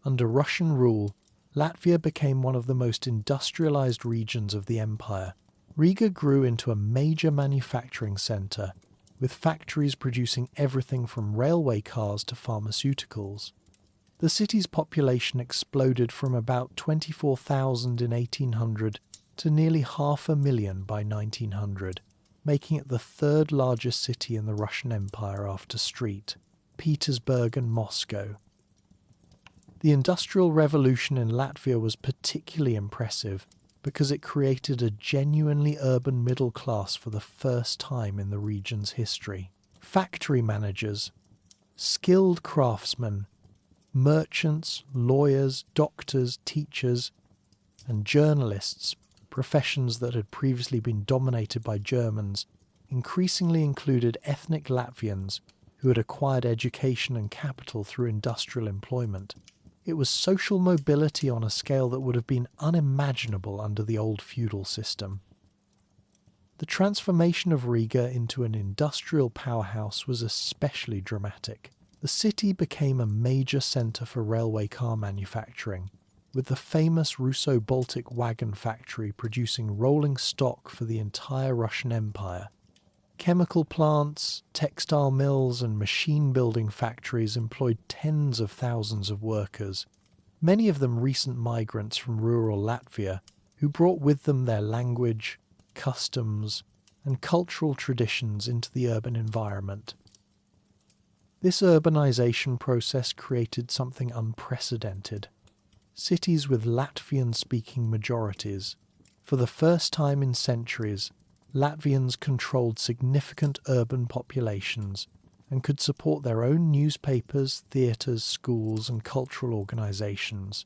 Under Russian rule, Latvia became one of the most industrialized regions of the empire. Riga grew into a major manufacturing centre, with factories producing everything from railway cars to pharmaceuticals. The city's population exploded from about 24,000 in 1800 to nearly 500,000 by 1900, making it the third largest city in the Russian Empire after St. Petersburg and Moscow. The Industrial Revolution in Latvia was particularly impressive because it created a genuinely urban middle class for the first time in the region's history. Factory managers, skilled craftsmen, merchants, lawyers, doctors, teachers, and journalists, professions that had previously been dominated by Germans, increasingly included ethnic Latvians who had acquired education and capital through industrial employment. It was social mobility on a scale that would have been unimaginable under the old feudal system. The transformation of Riga into an industrial powerhouse was especially dramatic. The city became a major centre for railway car manufacturing, with the famous Baltic wagon factory producing rolling stock for the entire Russian Empire. Chemical plants, textile mills and machine-building factories employed tens of thousands of workers, many of them recent migrants from rural Latvia, who brought with them their language, customs, and cultural traditions into the urban environment. This urbanization process created something unprecedented. Cities with Latvian-speaking majorities. For the first time in centuries, Latvians controlled significant urban populations and could support their own newspapers, theatres, schools, and cultural organisations.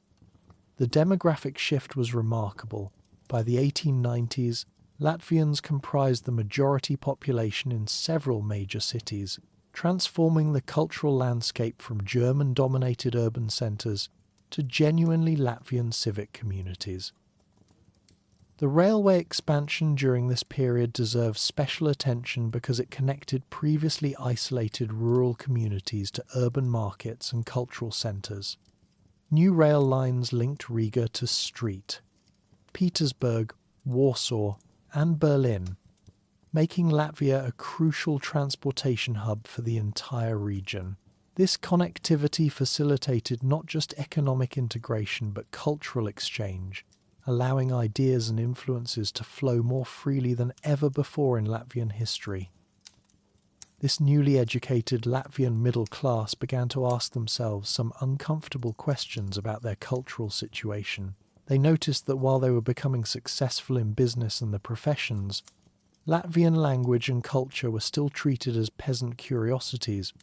The demographic shift was remarkable. By the 1890s, Latvians comprised the majority population in several major cities, transforming the cultural landscape from German-dominated urban centres to genuinely Latvian civic communities. The railway expansion during this period deserves special attention because it connected previously isolated rural communities to urban markets and cultural centres. New rail lines linked Riga to St. Petersburg, Warsaw, and Berlin, making Latvia a crucial transportation hub for the entire region. This connectivity facilitated not just economic integration but cultural exchange, allowing ideas and influences to flow more freely than ever before in Latvian history. This newly educated Latvian middle class began to ask themselves some uncomfortable questions about their cultural situation. They noticed that while they were becoming successful in business and the professions, Latvian language and culture were still treated as peasant curiosities,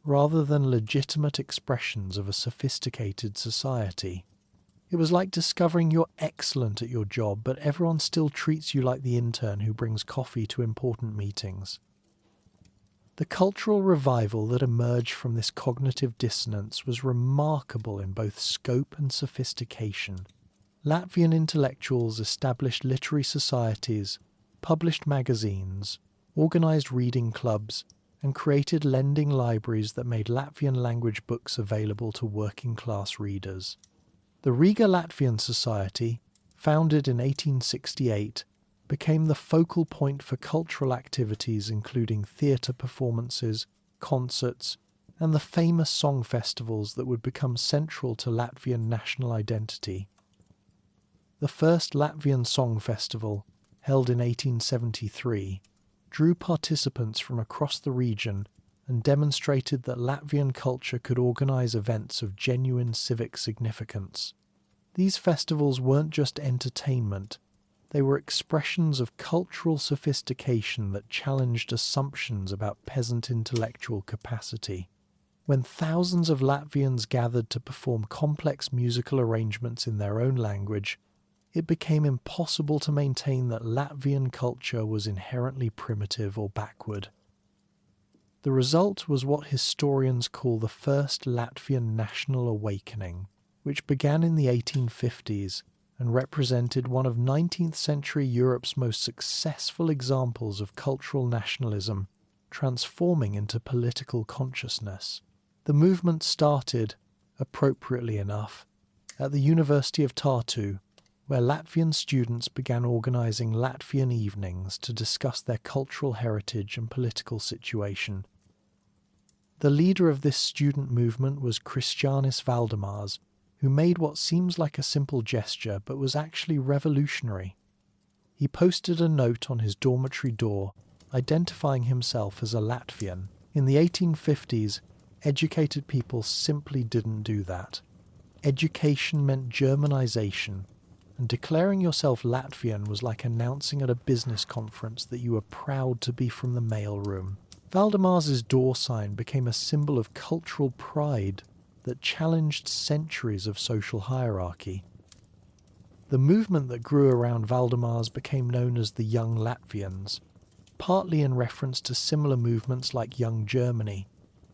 rather than legitimate expressions of a sophisticated society. It was like discovering you're excellent at your job, but everyone still treats you like the intern who brings coffee to important meetings. The cultural revival that emerged from this cognitive dissonance was remarkable in both scope and sophistication. Latvian intellectuals established literary societies, published magazines, organised reading clubs, and created lending libraries that made Latvian language books available to working-class readers. The Riga Latvian Society, founded in 1868, became the focal point for cultural activities including theatre performances, concerts, and the famous song festivals that would become central to Latvian national identity. The first Latvian Song Festival, held in 1873, drew participants from across the region and demonstrated that Latvian culture could organise events of genuine civic significance. These festivals weren't just entertainment, they were expressions of cultural sophistication that challenged assumptions about peasant intellectual capacity. When thousands of Latvians gathered to perform complex musical arrangements in their own language, it became impossible to maintain that Latvian culture was inherently primitive or backward. The result was what historians call the First Latvian National Awakening, which began in the 1850s and represented one of 19th century Europe's most successful examples of cultural nationalism transforming into political consciousness. The movement started, appropriately enough, at the University of Tartu, where Latvian students began organising Latvian evenings to discuss their cultural heritage and political situation. The leader of this student movement was Krišjānis Valdemārs, who made what seems like a simple gesture but was actually revolutionary. He posted a note on his dormitory door identifying himself as a Latvian. In the 1850s, educated people simply didn't do that. Education meant Germanization, and declaring yourself Latvian was like announcing at a business conference that you were proud to be from the mailroom. Valdemar's door sign became a symbol of cultural pride that challenged centuries of social hierarchy. The movement that grew around Valdemar's became known as the Young Latvians, partly in reference to similar movements like Young Germany,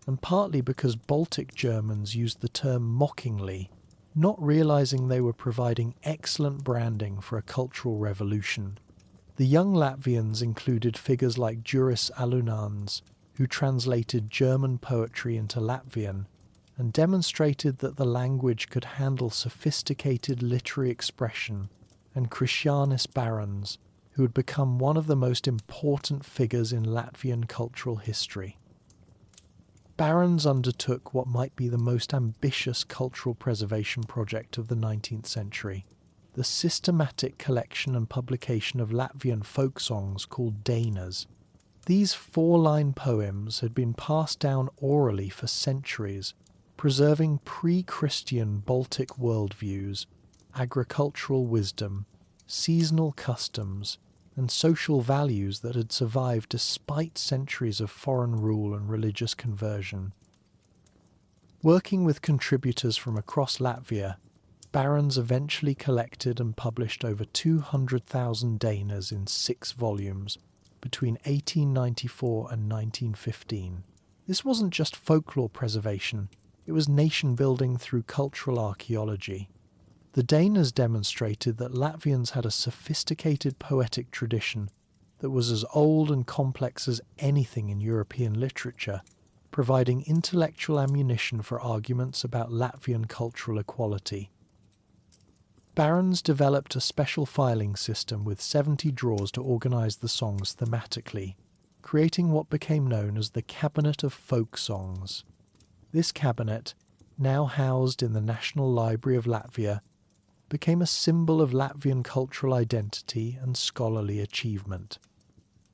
and partly because Baltic Germans used the term mockingly, not realizing they were providing excellent branding for a cultural revolution. The Young Latvians included figures like Juris Alunāns, who translated German poetry into Latvian and demonstrated that the language could handle sophisticated literary expression, and Krišjānis barons, who had become one of the most important figures in Latvian cultural history. Barons undertook what might be the most ambitious cultural preservation project of the 19th century, the systematic collection and publication of Latvian folk songs called Dainas. These 4-line poems had been passed down orally for centuries, preserving pre-Christian Baltic worldviews, agricultural wisdom, seasonal customs, and social values that had survived despite centuries of foreign rule and religious conversion. Working with contributors from across Latvia, barons eventually collected and published over 200,000 Dainas in 6 volumes between 1894 and 1915. This wasn't just folklore preservation, it was nation-building through cultural archaeology. The Dainas demonstrated that Latvians had a sophisticated poetic tradition that was as old and complex as anything in European literature, providing intellectual ammunition for arguments about Latvian cultural equality. Barons developed a special filing system with 70 drawers to organise the songs thematically, creating what became known as the Cabinet of Folk Songs. This cabinet, now housed in the National Library of Latvia, became a symbol of Latvian cultural identity and scholarly achievement.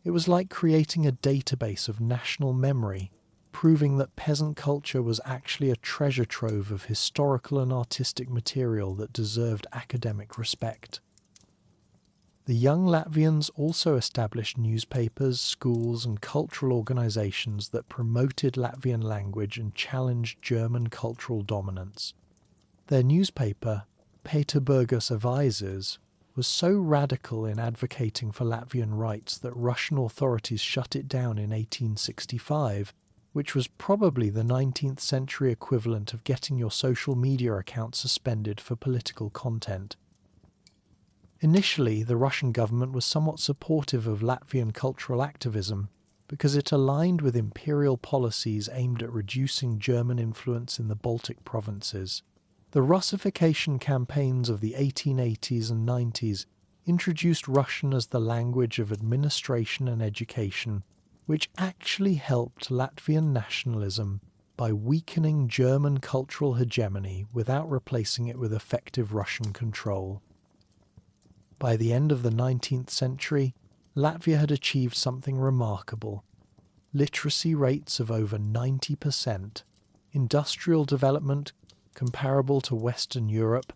It was like creating a database of national memory, proving that peasant culture was actually a treasure trove of historical and artistic material that deserved academic respect. The Young Latvians also established newspapers, schools, and cultural organisations that promoted Latvian language and challenged German cultural dominance. Their newspaper, Pēterburgas Avīzes, was so radical in advocating for Latvian rights that Russian authorities shut it down in 1865, which was probably the 19th century equivalent of getting your social media account suspended for political content. Initially, the Russian government was somewhat supportive of Latvian cultural activism because it aligned with imperial policies aimed at reducing German influence in the Baltic provinces. The Russification campaigns of the 1880s and 90s introduced Russian as the language of administration and education, which actually helped Latvian nationalism by weakening German cultural hegemony without replacing it with effective Russian control. By the end of the 19th century, Latvia had achieved something remarkable: literacy rates of over 90%, industrial development comparable to Western Europe,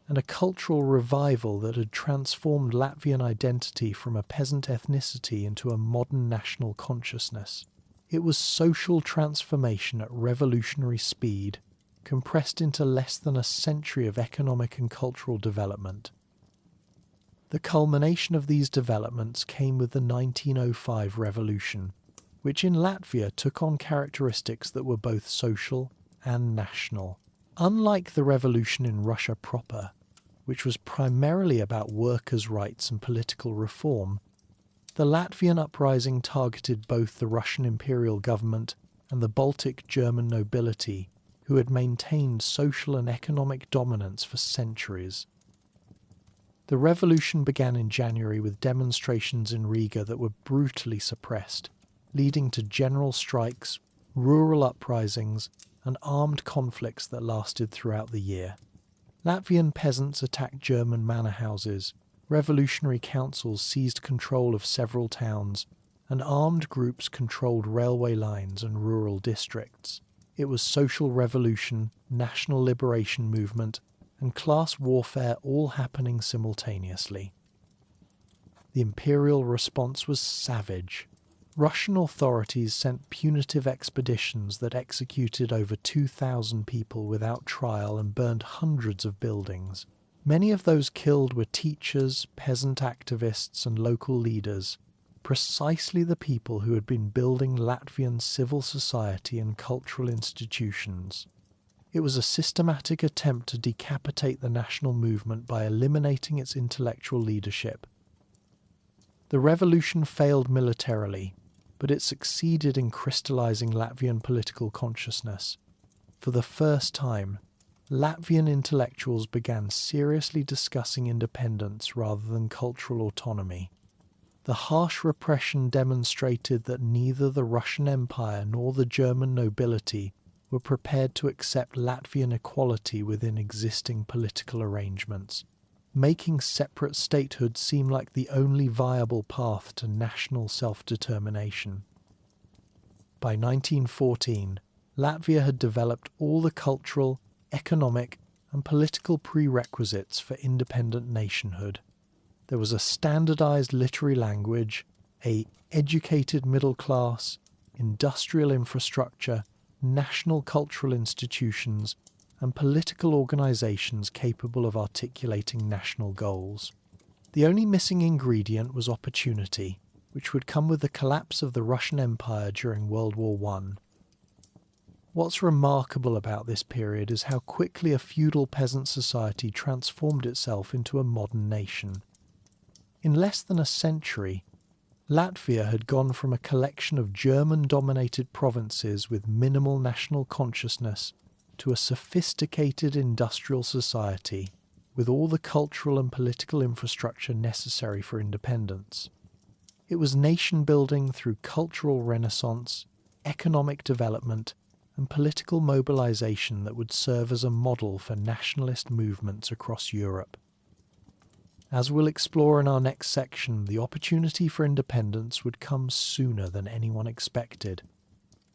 and a cultural revival that had transformed Latvian identity from a peasant ethnicity into a modern national consciousness. It was social transformation at revolutionary speed, compressed into less than a century of economic and cultural development. The culmination of these developments came with the 1905 revolution, which in Latvia took on characteristics that were both social and national. Unlike the revolution in Russia proper, which was primarily about workers' rights and political reform, the Latvian uprising targeted both the Russian imperial government and the Baltic German nobility, who had maintained social and economic dominance for centuries. The revolution began in January with demonstrations in Riga that were brutally suppressed, leading to general strikes, rural uprisings, and armed conflicts that lasted throughout the year. Latvian peasants attacked German manor houses, revolutionary councils seized control of several towns, and armed groups controlled railway lines and rural districts. It was social revolution, national liberation movement, and class warfare all happening simultaneously. The imperial response was savage. Russian authorities sent punitive expeditions that executed over 2,000 people without trial and burned hundreds of buildings. Many of those killed were teachers, peasant activists, and local leaders, precisely the people who had been building Latvian civil society and cultural institutions. It was a systematic attempt to decapitate the national movement by eliminating its intellectual leadership. The revolution failed militarily, but it succeeded in crystallizing Latvian political consciousness. For the first time, Latvian intellectuals began seriously discussing independence rather than cultural autonomy. The harsh repression demonstrated that neither the Russian Empire nor the German nobility were prepared to accept Latvian equality within existing political arrangements, making separate statehood seem like the only viable path to national self-determination. By 1914, Latvia had developed all the cultural, economic, and political prerequisites for independent nationhood. There was a standardized literary language, an educated middle class, industrial infrastructure, national cultural institutions, and political organizations capable of articulating national goals. The only missing ingredient was opportunity, which would come with the collapse of the Russian Empire during World War I. What's remarkable about this period is how quickly a feudal peasant society transformed itself into a modern nation. In less than a century, Latvia had gone from a collection of German-dominated provinces with minimal national consciousness to a sophisticated industrial society with all the cultural and political infrastructure necessary for independence. It was nation-building through cultural renaissance, economic development, and political mobilization that would serve as a model for nationalist movements across Europe. As we'll explore in our next section, the opportunity for independence would come sooner than anyone expected,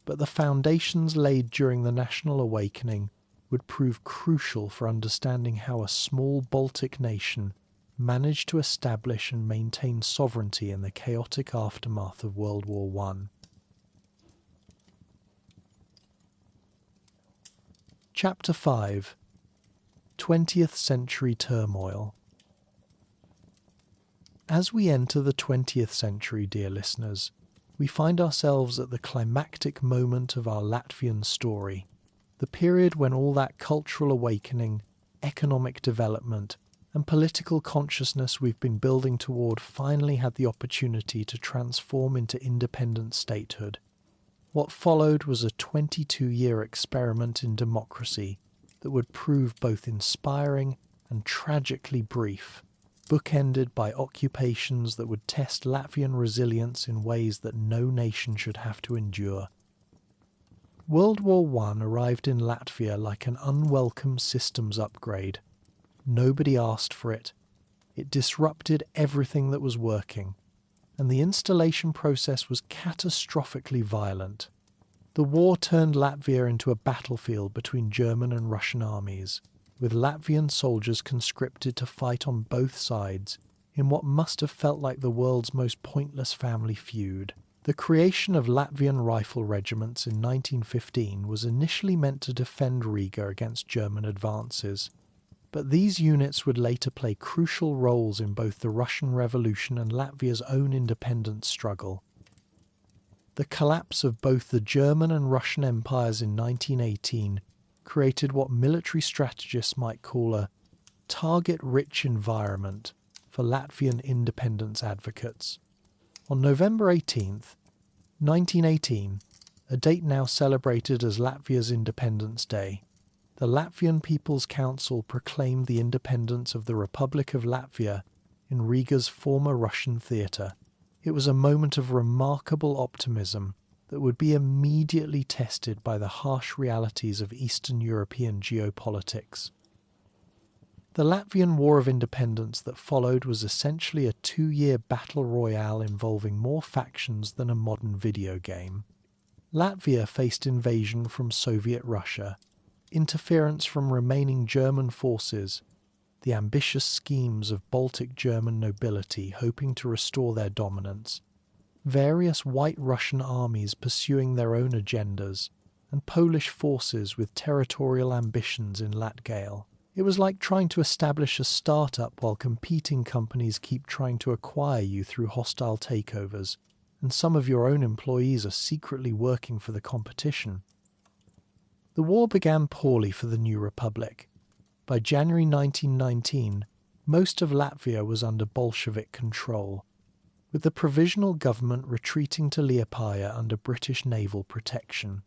but the foundations laid during the national awakening would prove crucial for understanding how a small Baltic nation managed to establish and maintain sovereignty in the chaotic aftermath of World War I. Chapter 5: 20th Century Turmoil. As we enter the 20th century, dear listeners, we find ourselves at the climactic moment of our Latvian story, the period when all that cultural awakening, economic development, and political consciousness we've been building toward finally had the opportunity to transform into independent statehood. What followed was a 22-year experiment in democracy that would prove both inspiring and tragically brief, bookended by occupations that would test Latvian resilience in ways that no nation should have to endure. World War I arrived in Latvia like an unwelcome systems upgrade. Nobody asked for it. It disrupted everything that was working, and the installation process was catastrophically violent. The war turned Latvia into a battlefield between German and Russian armies, with Latvian soldiers conscripted to fight on both sides in what must have felt like the world's most pointless family feud. The creation of Latvian rifle regiments in 1915 was initially meant to defend Riga against German advances, but these units would later play crucial roles in both the Russian Revolution and Latvia's own independence struggle. The collapse of both the German and Russian empires in 1918 created what military strategists might call a target-rich environment for Latvian independence advocates. On November 18th, 1918, a date now celebrated as Latvia's Independence Day, the Latvian People's Council proclaimed the independence of the Republic of Latvia in Riga's former Russian theatre. It was a moment of remarkable optimism that would be immediately tested by the harsh realities of Eastern European geopolitics. The Latvian War of Independence that followed was essentially a 2-year battle royale involving more factions than a modern video game. Latvia faced invasion from Soviet Russia, interference from remaining German forces, the ambitious schemes of Baltic German nobility hoping to restore their dominance, various White Russian armies pursuing their own agendas, and Polish forces with territorial ambitions in Latgale. It was like trying to establish a startup while competing companies keep trying to acquire you through hostile takeovers, and some of your own employees are secretly working for the competition. The war began poorly for the new republic. By January 1919, most of Latvia was under Bolshevik control, with the provisional government retreating to Liepaja under British naval protection.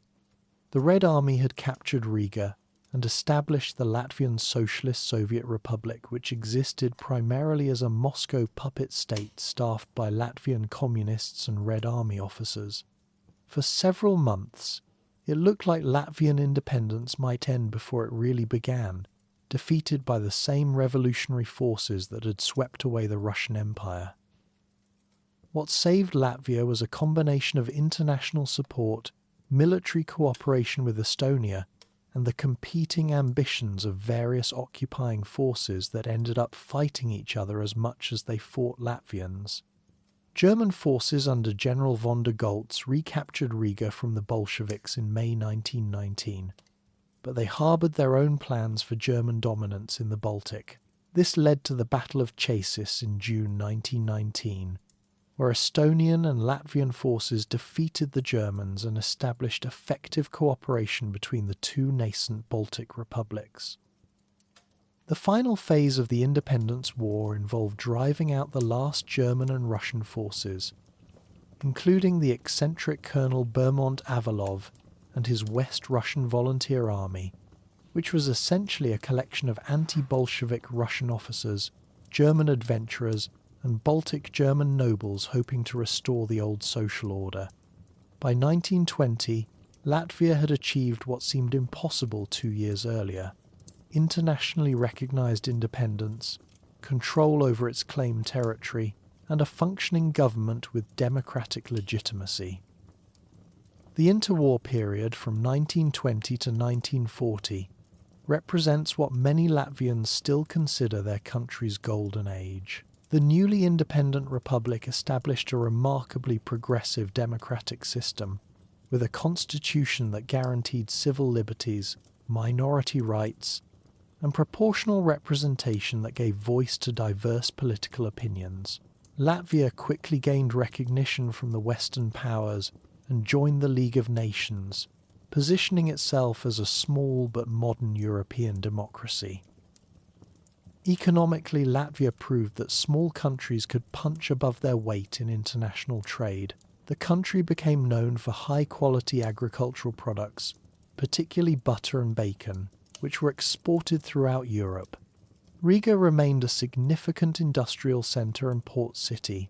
The Red Army had captured Riga and established the Latvian Socialist Soviet Republic, which existed primarily as a Moscow puppet state staffed by Latvian communists and Red Army officers. For several months, it looked like Latvian independence might end before it really began, defeated by the same revolutionary forces that had swept away the Russian Empire. What saved Latvia was a combination of international support, military cooperation with Estonia, and the competing ambitions of various occupying forces that ended up fighting each other as much as they fought Latvians. German forces under General von der Goltz recaptured Riga from the Bolsheviks in May 1919, but they harboured their own plans for German dominance in the Baltic. This led to the Battle of Chasis in June 1919, where Estonian and Latvian forces defeated the Germans and established effective cooperation between the two nascent Baltic republics. The final phase of the Independence War involved driving out the last German and Russian forces, including the eccentric Colonel Bermont Avalov and his West Russian Volunteer Army, which was essentially a collection of anti-Bolshevik Russian officers, German adventurers, and Baltic German nobles hoping to restore the old social order. By 1920, Latvia had achieved what seemed impossible 2 years earlier: internationally recognized independence, control over its claimed territory, and a functioning government with democratic legitimacy. The interwar period from 1920 to 1940 represents what many Latvians still consider their country's golden age. The newly independent republic established a remarkably progressive democratic system, with a constitution that guaranteed civil liberties, minority rights, and proportional representation that gave voice to diverse political opinions. Latvia quickly gained recognition from the Western powers and joined the League of Nations, positioning itself as a small but modern European democracy. Economically, Latvia proved that small countries could punch above their weight in international trade. The country became known for high-quality agricultural products, particularly butter and bacon, which were exported throughout Europe. Riga remained a significant industrial centre and port city,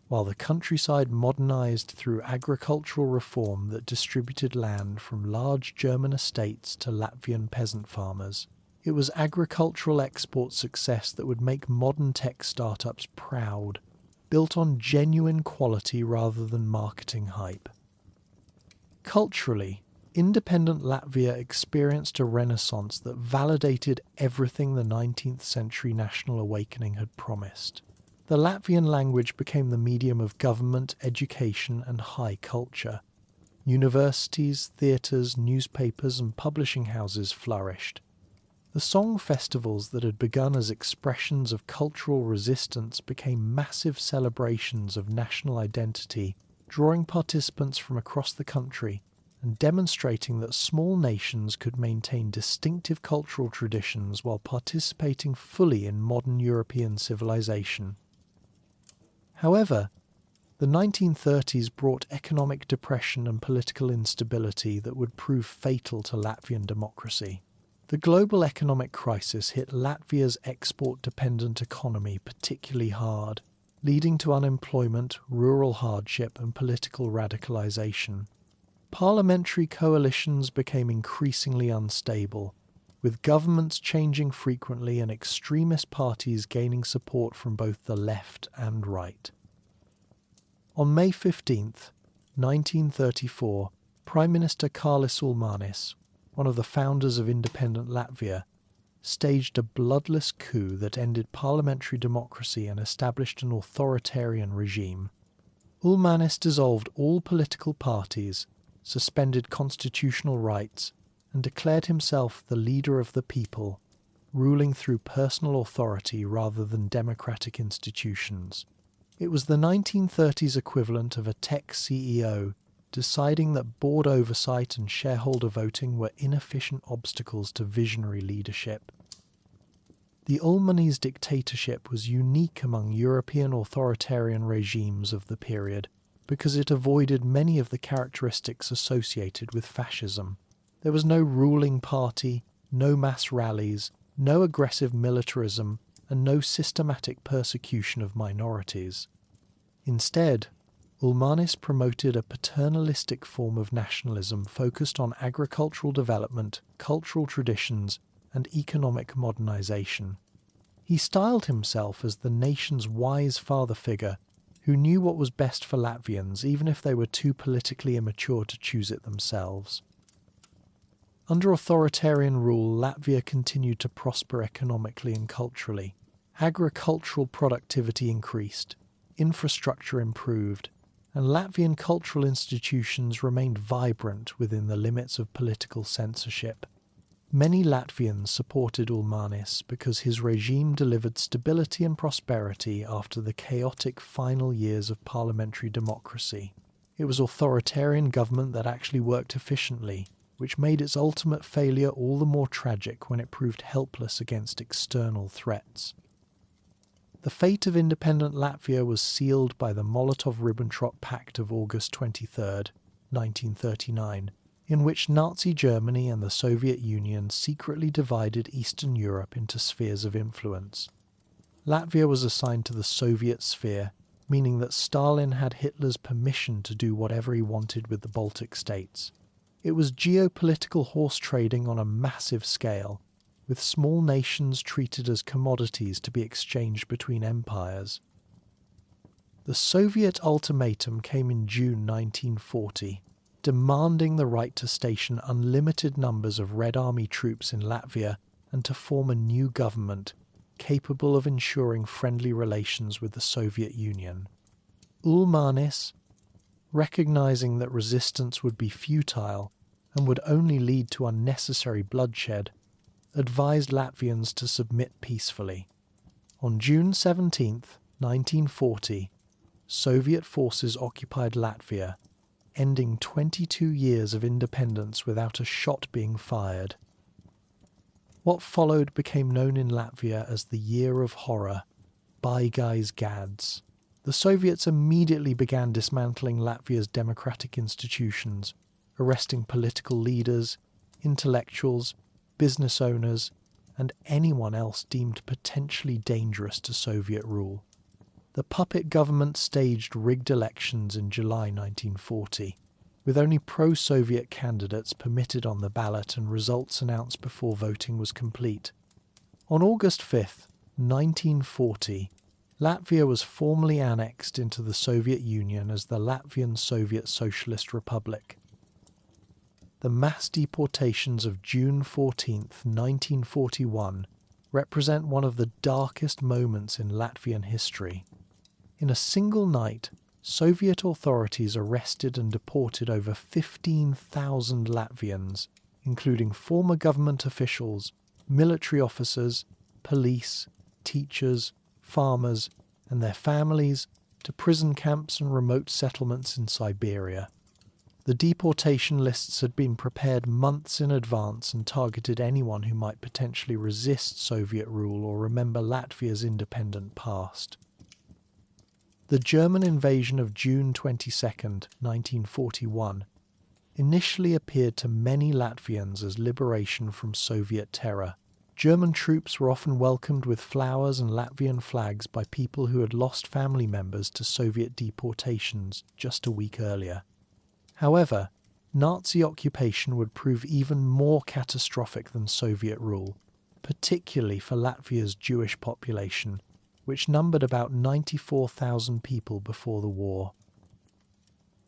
while the countryside modernized through agricultural reform that distributed land from large German estates to Latvian peasant farmers. It was agricultural export success that would make modern tech startups proud, built on genuine quality rather than marketing hype. Culturally, independent Latvia experienced a renaissance that validated everything the 19th century national awakening had promised. The Latvian language became the medium of government, education, and high culture. Universities, theatres, newspapers, and publishing houses flourished. The song festivals that had begun as expressions of cultural resistance became massive celebrations of national identity, drawing participants from across the country and demonstrating that small nations could maintain distinctive cultural traditions while participating fully in modern European civilization. However, the 1930s brought economic depression and political instability that would prove fatal to Latvian democracy. The global economic crisis hit Latvia's export-dependent economy particularly hard, leading to unemployment, rural hardship, and political radicalization. Parliamentary coalitions became increasingly unstable, with governments changing frequently and extremist parties gaining support from both the left and right. On May 15th, 1934, Prime Minister Karlis Ulmanis, one of the founders of independent Latvia, staged a bloodless coup that ended parliamentary democracy and established an authoritarian regime. Ulmanis dissolved all political parties, suspended constitutional rights, and declared himself the leader of the people, ruling through personal authority rather than democratic institutions. It was the 1930s equivalent of a tech CEO deciding that board oversight and shareholder voting were inefficient obstacles to visionary leadership. The Ulmanis dictatorship was unique among European authoritarian regimes of the period because it avoided many of the characteristics associated with fascism. There was no ruling party, no mass rallies, no aggressive militarism, and no systematic persecution of minorities. Instead, Ulmanis promoted a paternalistic form of nationalism focused on agricultural development, cultural traditions, and economic modernization. He styled himself as the nation's wise father figure who knew what was best for Latvians even if they were too politically immature to choose it themselves. Under authoritarian rule, Latvia continued to prosper economically and culturally. Agricultural productivity increased, infrastructure improved, and Latvian cultural institutions remained vibrant within the limits of political censorship. Many Latvians supported Ulmanis because his regime delivered stability and prosperity after the chaotic final years of parliamentary democracy. It was authoritarian government that actually worked efficiently, which made its ultimate failure all the more tragic when it proved helpless against external threats. The fate of independent Latvia was sealed by the Molotov-Ribbentrop Pact of August 23, 1939, in which Nazi Germany and the Soviet Union secretly divided Eastern Europe into spheres of influence. Latvia was assigned to the Soviet sphere, meaning that Stalin had Hitler's permission to do whatever he wanted with the Baltic states. It was geopolitical horse trading on a massive scale, with small nations treated as commodities to be exchanged between empires. The Soviet ultimatum came in June 1940, demanding the right to station unlimited numbers of Red Army troops in Latvia and to form a new government capable of ensuring friendly relations with the Soviet Union. Ulmanis, recognizing that resistance would be futile and would only lead to unnecessary bloodshed, advised Latvians to submit peacefully. On June 17, 1940, Soviet forces occupied Latvia, ending 22 years of independence without a shot being fired. What followed became known in Latvia as the Year of Horror, Baigais Gads. The Soviets immediately began dismantling Latvia's democratic institutions, arresting political leaders, intellectuals, business owners, and anyone else deemed potentially dangerous to Soviet rule. The puppet government staged rigged elections in July 1940, with only pro-Soviet candidates permitted on the ballot and results announced before voting was complete. On August 5, 1940, Latvia was formally annexed into the Soviet Union as the Latvian Soviet Socialist Republic. The mass deportations of June 14, 1941, represent one of the darkest moments in Latvian history. In a single night, Soviet authorities arrested and deported over 15,000 Latvians, including former government officials, military officers, police, teachers, farmers, and their families, to prison camps and remote settlements in Siberia. The deportation lists had been prepared months in advance and targeted anyone who might potentially resist Soviet rule or remember Latvia's independent past. The German invasion of June 22, 1941, initially appeared to many Latvians as liberation from Soviet terror. German troops were often welcomed with flowers and Latvian flags by people who had lost family members to Soviet deportations just a week earlier. However, Nazi occupation would prove even more catastrophic than Soviet rule, particularly for Latvia's Jewish population, which numbered about 94,000 people before the war.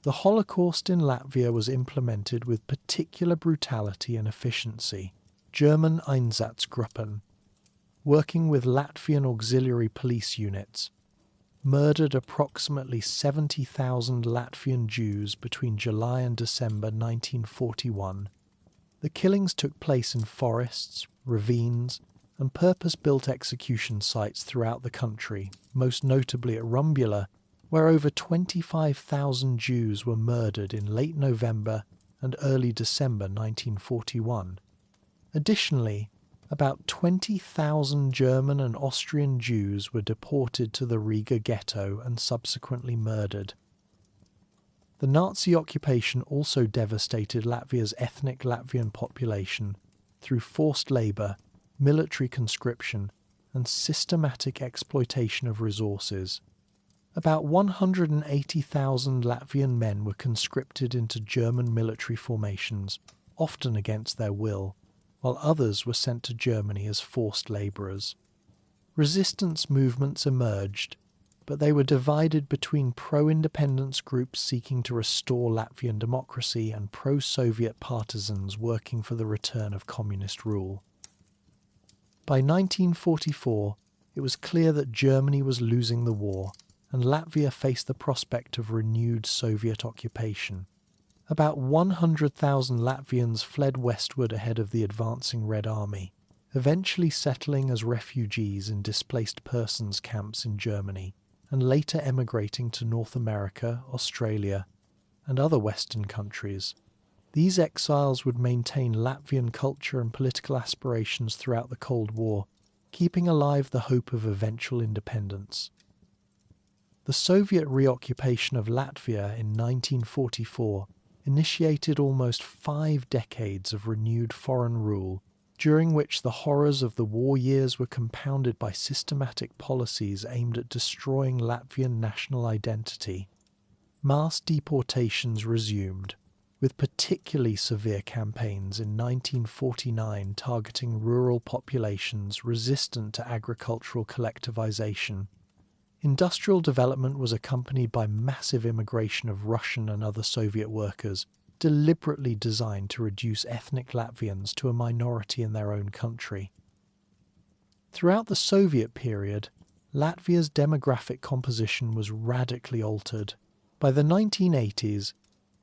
The Holocaust in Latvia was implemented with particular brutality and efficiency. German Einsatzgruppen, working with Latvian auxiliary police units, murdered approximately 70,000 Latvian Jews between July and December 1941. The killings took place in forests, ravines, and purpose-built execution sites throughout the country, most notably at Rumbula, where over 25,000 Jews were murdered in late November and early December 1941. Additionally, about 20,000 German and Austrian Jews were deported to the Riga ghetto and subsequently murdered. The Nazi occupation also devastated Latvia's ethnic Latvian population through forced labour, military conscription, and systematic exploitation of resources. About 180,000 Latvian men were conscripted into German military formations, often against their will, while others were sent to Germany as forced labourers. Resistance movements emerged, but they were divided between pro-independence groups seeking to restore Latvian democracy and pro-Soviet partisans working for the return of communist rule. By 1944, it was clear that Germany was losing the war, and Latvia faced the prospect of renewed Soviet occupation. About 100,000 Latvians fled westward ahead of the advancing Red Army, eventually settling as refugees in displaced persons camps in Germany, and later emigrating to North America, Australia, and other Western countries. These exiles would maintain Latvian culture and political aspirations throughout the Cold War, keeping alive the hope of eventual independence. The Soviet reoccupation of Latvia in 1944 initiated almost 5 decades of renewed foreign rule, during which the horrors of the war years were compounded by systematic policies aimed at destroying Latvian national identity. Mass deportations resumed, with particularly severe campaigns in 1949 targeting rural populations resistant to agricultural collectivization. Industrial development was accompanied by massive immigration of Russian and other Soviet workers, deliberately designed to reduce ethnic Latvians to a minority in their own country. Throughout the Soviet period, Latvia's demographic composition was radically altered. By the 1980s,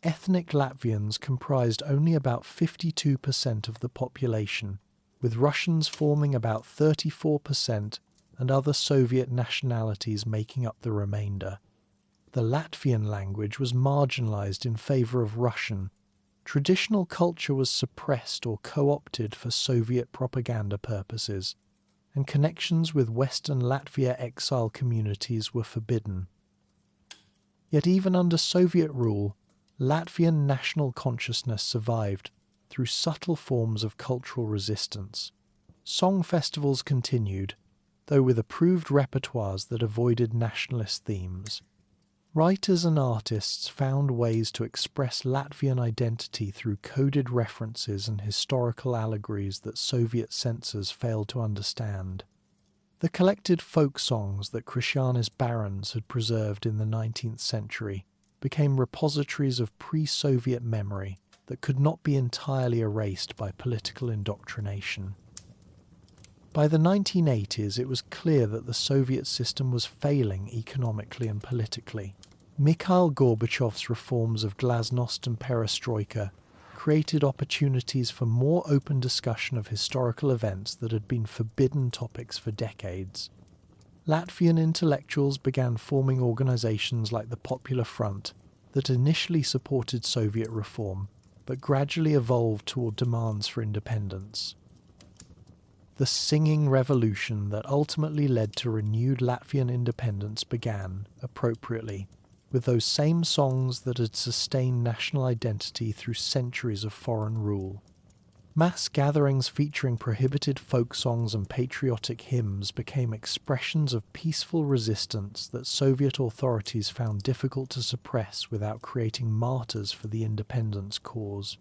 ethnic Latvians comprised only about 52% of the population, with Russians forming about 34% and other Soviet nationalities making up the remainder. The Latvian language was marginalized in favor of Russian. Traditional culture was suppressed or co-opted for Soviet propaganda purposes, and connections with Western Latvia exile communities were forbidden. Yet even under Soviet rule, Latvian national consciousness survived through subtle forms of cultural resistance. Song festivals continued, though with approved repertoires that avoided nationalist themes. Writers and artists found ways to express Latvian identity through coded references and historical allegories that Soviet censors failed to understand. The collected folk songs that Krišjānis barons had preserved in the 19th century became repositories of pre-Soviet memory that could not be entirely erased by political indoctrination. By the 1980s, it was clear that the Soviet system was failing economically and politically. Mikhail Gorbachev's reforms of glasnost and perestroika created opportunities for more open discussion of historical events that had been forbidden topics for decades. Latvian intellectuals began forming organizations like the Popular Front that initially supported Soviet reform, but gradually evolved toward demands for independence. The singing revolution that ultimately led to renewed Latvian independence began, appropriately, with those same songs that had sustained national identity through centuries of foreign rule. Mass gatherings featuring prohibited folk songs and patriotic hymns became expressions of peaceful resistance that Soviet authorities found difficult to suppress without creating martyrs for the independence cause.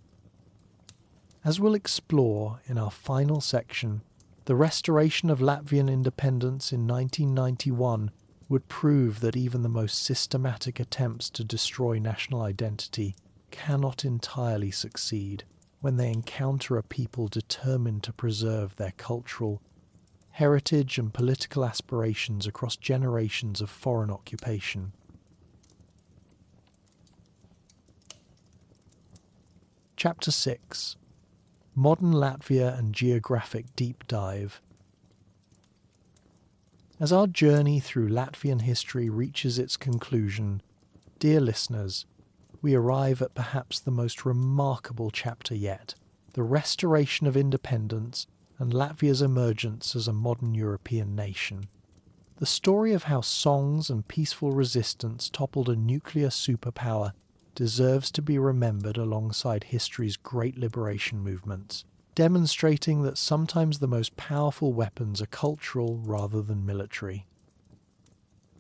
As we'll explore in our final section, the restoration of Latvian independence in 1991 would prove that even the most systematic attempts to destroy national identity cannot entirely succeed when they encounter a people determined to preserve their cultural heritage and political aspirations across generations of foreign occupation. Chapter 6: Modern Latvia and Geographic Deep Dive. As our journey through Latvian history reaches its conclusion, dear listeners, we arrive at perhaps the most remarkable chapter yet, the restoration of independence and Latvia's emergence as a modern European nation. The story of how songs and peaceful resistance toppled a nuclear superpower deserves to be remembered alongside history's great liberation movements, demonstrating that sometimes the most powerful weapons are cultural rather than military.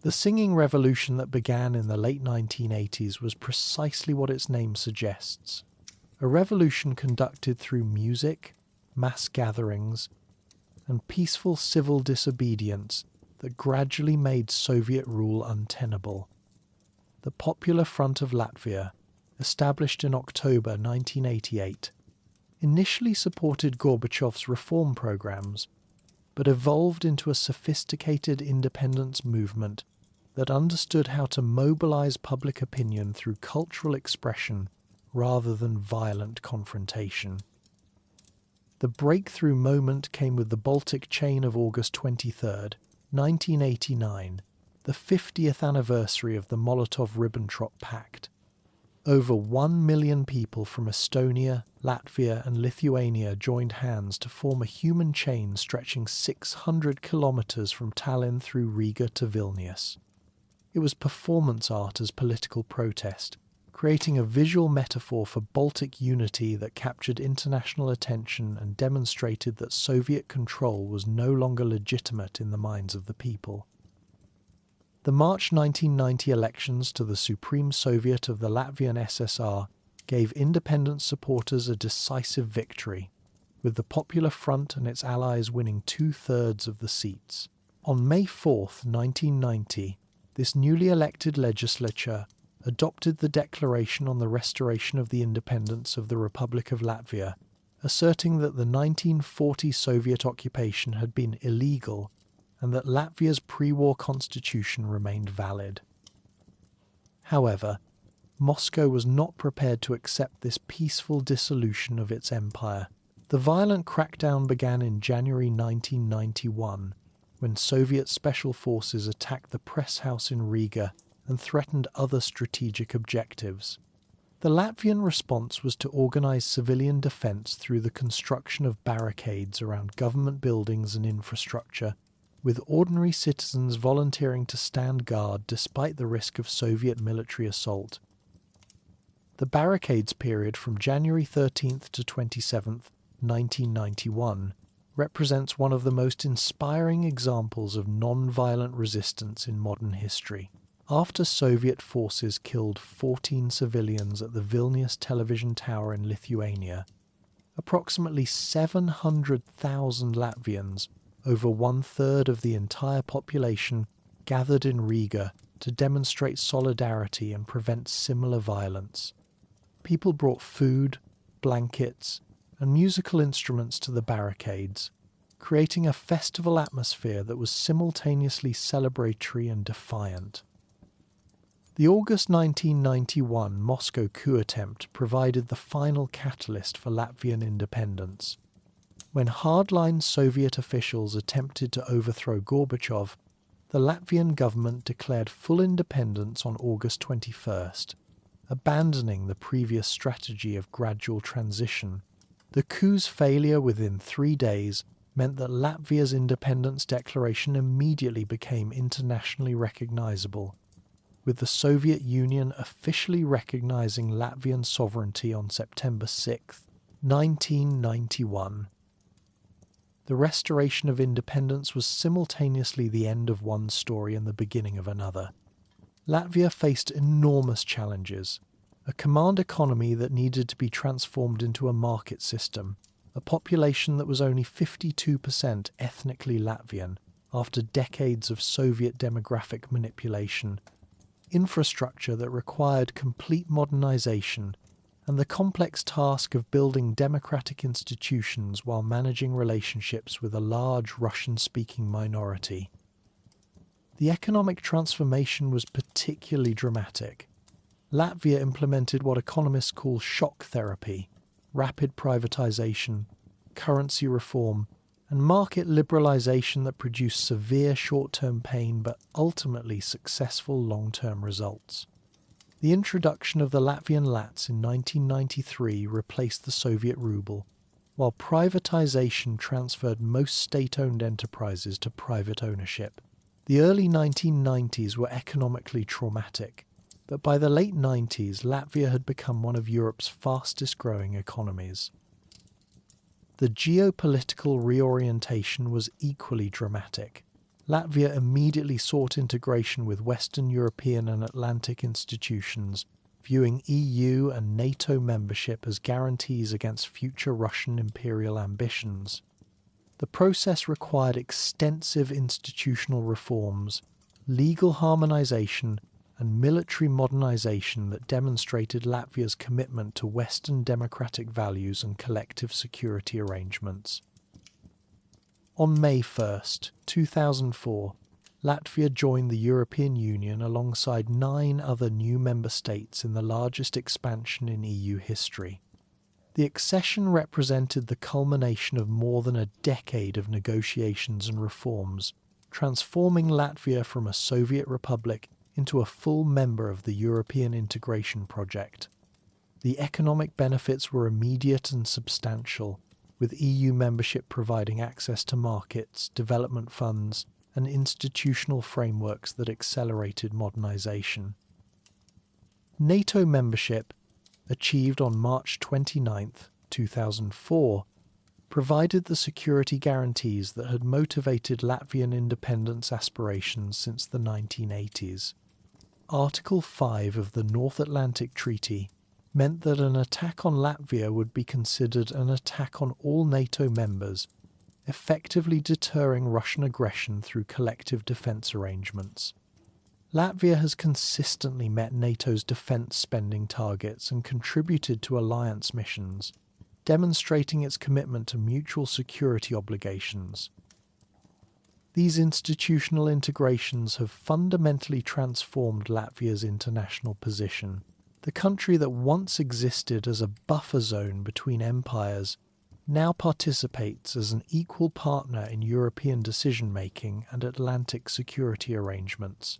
The singing revolution that began in the late 1980s was precisely what its name suggests. A revolution conducted through music, mass gatherings, and peaceful civil disobedience that gradually made Soviet rule untenable. The Popular Front of Latvia, established in October 1988, initially supported Gorbachev's reform programs, but evolved into a sophisticated independence movement that understood how to mobilize public opinion through cultural expression rather than violent confrontation. The breakthrough moment came with the Baltic chain of August 23, 1989, the 50th anniversary of the Molotov-Ribbentrop Pact. Over 1 million people from Estonia, Latvia and Lithuania joined hands to form a human chain stretching 600 kilometers from Tallinn through Riga to Vilnius. It was performance art as political protest, creating a visual metaphor for Baltic unity that captured international attention and demonstrated that Soviet control was no longer legitimate in the minds of the people. The March 1990 elections to the Supreme Soviet of the Latvian SSR gave independence supporters a decisive victory, with the Popular Front and its allies winning 2/3 of the seats. On May 4, 1990, this newly elected legislature adopted the Declaration on the Restoration of the Independence of the Republic of Latvia, asserting that the 1940 Soviet occupation had been illegal and that Latvia's pre-war constitution remained valid. However, Moscow was not prepared to accept this peaceful dissolution of its empire. The violent crackdown began in January 1991, when Soviet special forces attacked the press house in Riga and threatened other strategic objectives. The Latvian response was to organize civilian defense through the construction of barricades around government buildings and infrastructure, with ordinary citizens volunteering to stand guard despite the risk of Soviet military assault. The barricades period from January 13th to 27th, 1991, represents one of the most inspiring examples of non-violent resistance in modern history. After Soviet forces killed 14 civilians at the Vilnius television tower in Lithuania, approximately 700,000 Latvians, over 1/3 of the entire population, gathered in Riga to demonstrate solidarity and prevent similar violence. People brought food, blankets, and musical instruments to the barricades, creating a festival atmosphere that was simultaneously celebratory and defiant. The August 1991 Moscow coup attempt provided the final catalyst for Latvian independence. When hardline Soviet officials attempted to overthrow Gorbachev, the Latvian government declared full independence on August 21st, abandoning the previous strategy of gradual transition. The coup's failure within 3 days meant that Latvia's independence declaration immediately became internationally recognizable, with the Soviet Union officially recognizing Latvian sovereignty on September 6th, 1991. The restoration of independence was simultaneously the end of one story and the beginning of another. Latvia faced enormous challenges: a command economy that needed to be transformed into a market system, a population that was only 52% ethnically Latvian after decades of Soviet demographic manipulation, infrastructure that required complete modernization, and the complex task of building democratic institutions while managing relationships with a large Russian-speaking minority. The economic transformation was particularly dramatic. Latvia implemented what economists call shock therapy, rapid privatization, currency reform, and market liberalization that produced severe short-term pain but ultimately successful long-term results. The introduction of the Latvian lats in 1993 replaced the Soviet ruble, while privatization transferred most state-owned enterprises to private ownership. The early 1990s were economically traumatic, but by the late 90s, Latvia had become one of Europe's fastest-growing economies. The geopolitical reorientation was equally dramatic. Latvia immediately sought integration with Western European and Atlantic institutions, viewing EU and NATO membership as guarantees against future Russian imperial ambitions. The process required extensive institutional reforms, legal harmonization, and military modernization that demonstrated Latvia's commitment to Western democratic values and collective security arrangements. On May 1, 2004, Latvia joined the European Union alongside 9 other new member states in the largest expansion in EU history. The accession represented the culmination of more than a decade of negotiations and reforms, transforming Latvia from a Soviet republic into a full member of the European integration project. The economic benefits were immediate and substantial, with EU membership providing access to markets, development funds, and institutional frameworks that accelerated modernization. NATO membership, achieved on March 29, 2004, provided the security guarantees that had motivated Latvian independence aspirations since the 1980s. Article 5 of the North Atlantic Treaty meant that an attack on Latvia would be considered an attack on all NATO members, effectively deterring Russian aggression through collective defense arrangements. Latvia has consistently met NATO's defense spending targets and contributed to alliance missions, demonstrating its commitment to mutual security obligations. These institutional integrations have fundamentally transformed Latvia's international position. The country that once existed as a buffer zone between empires now participates as an equal partner in European decision-making and Atlantic security arrangements.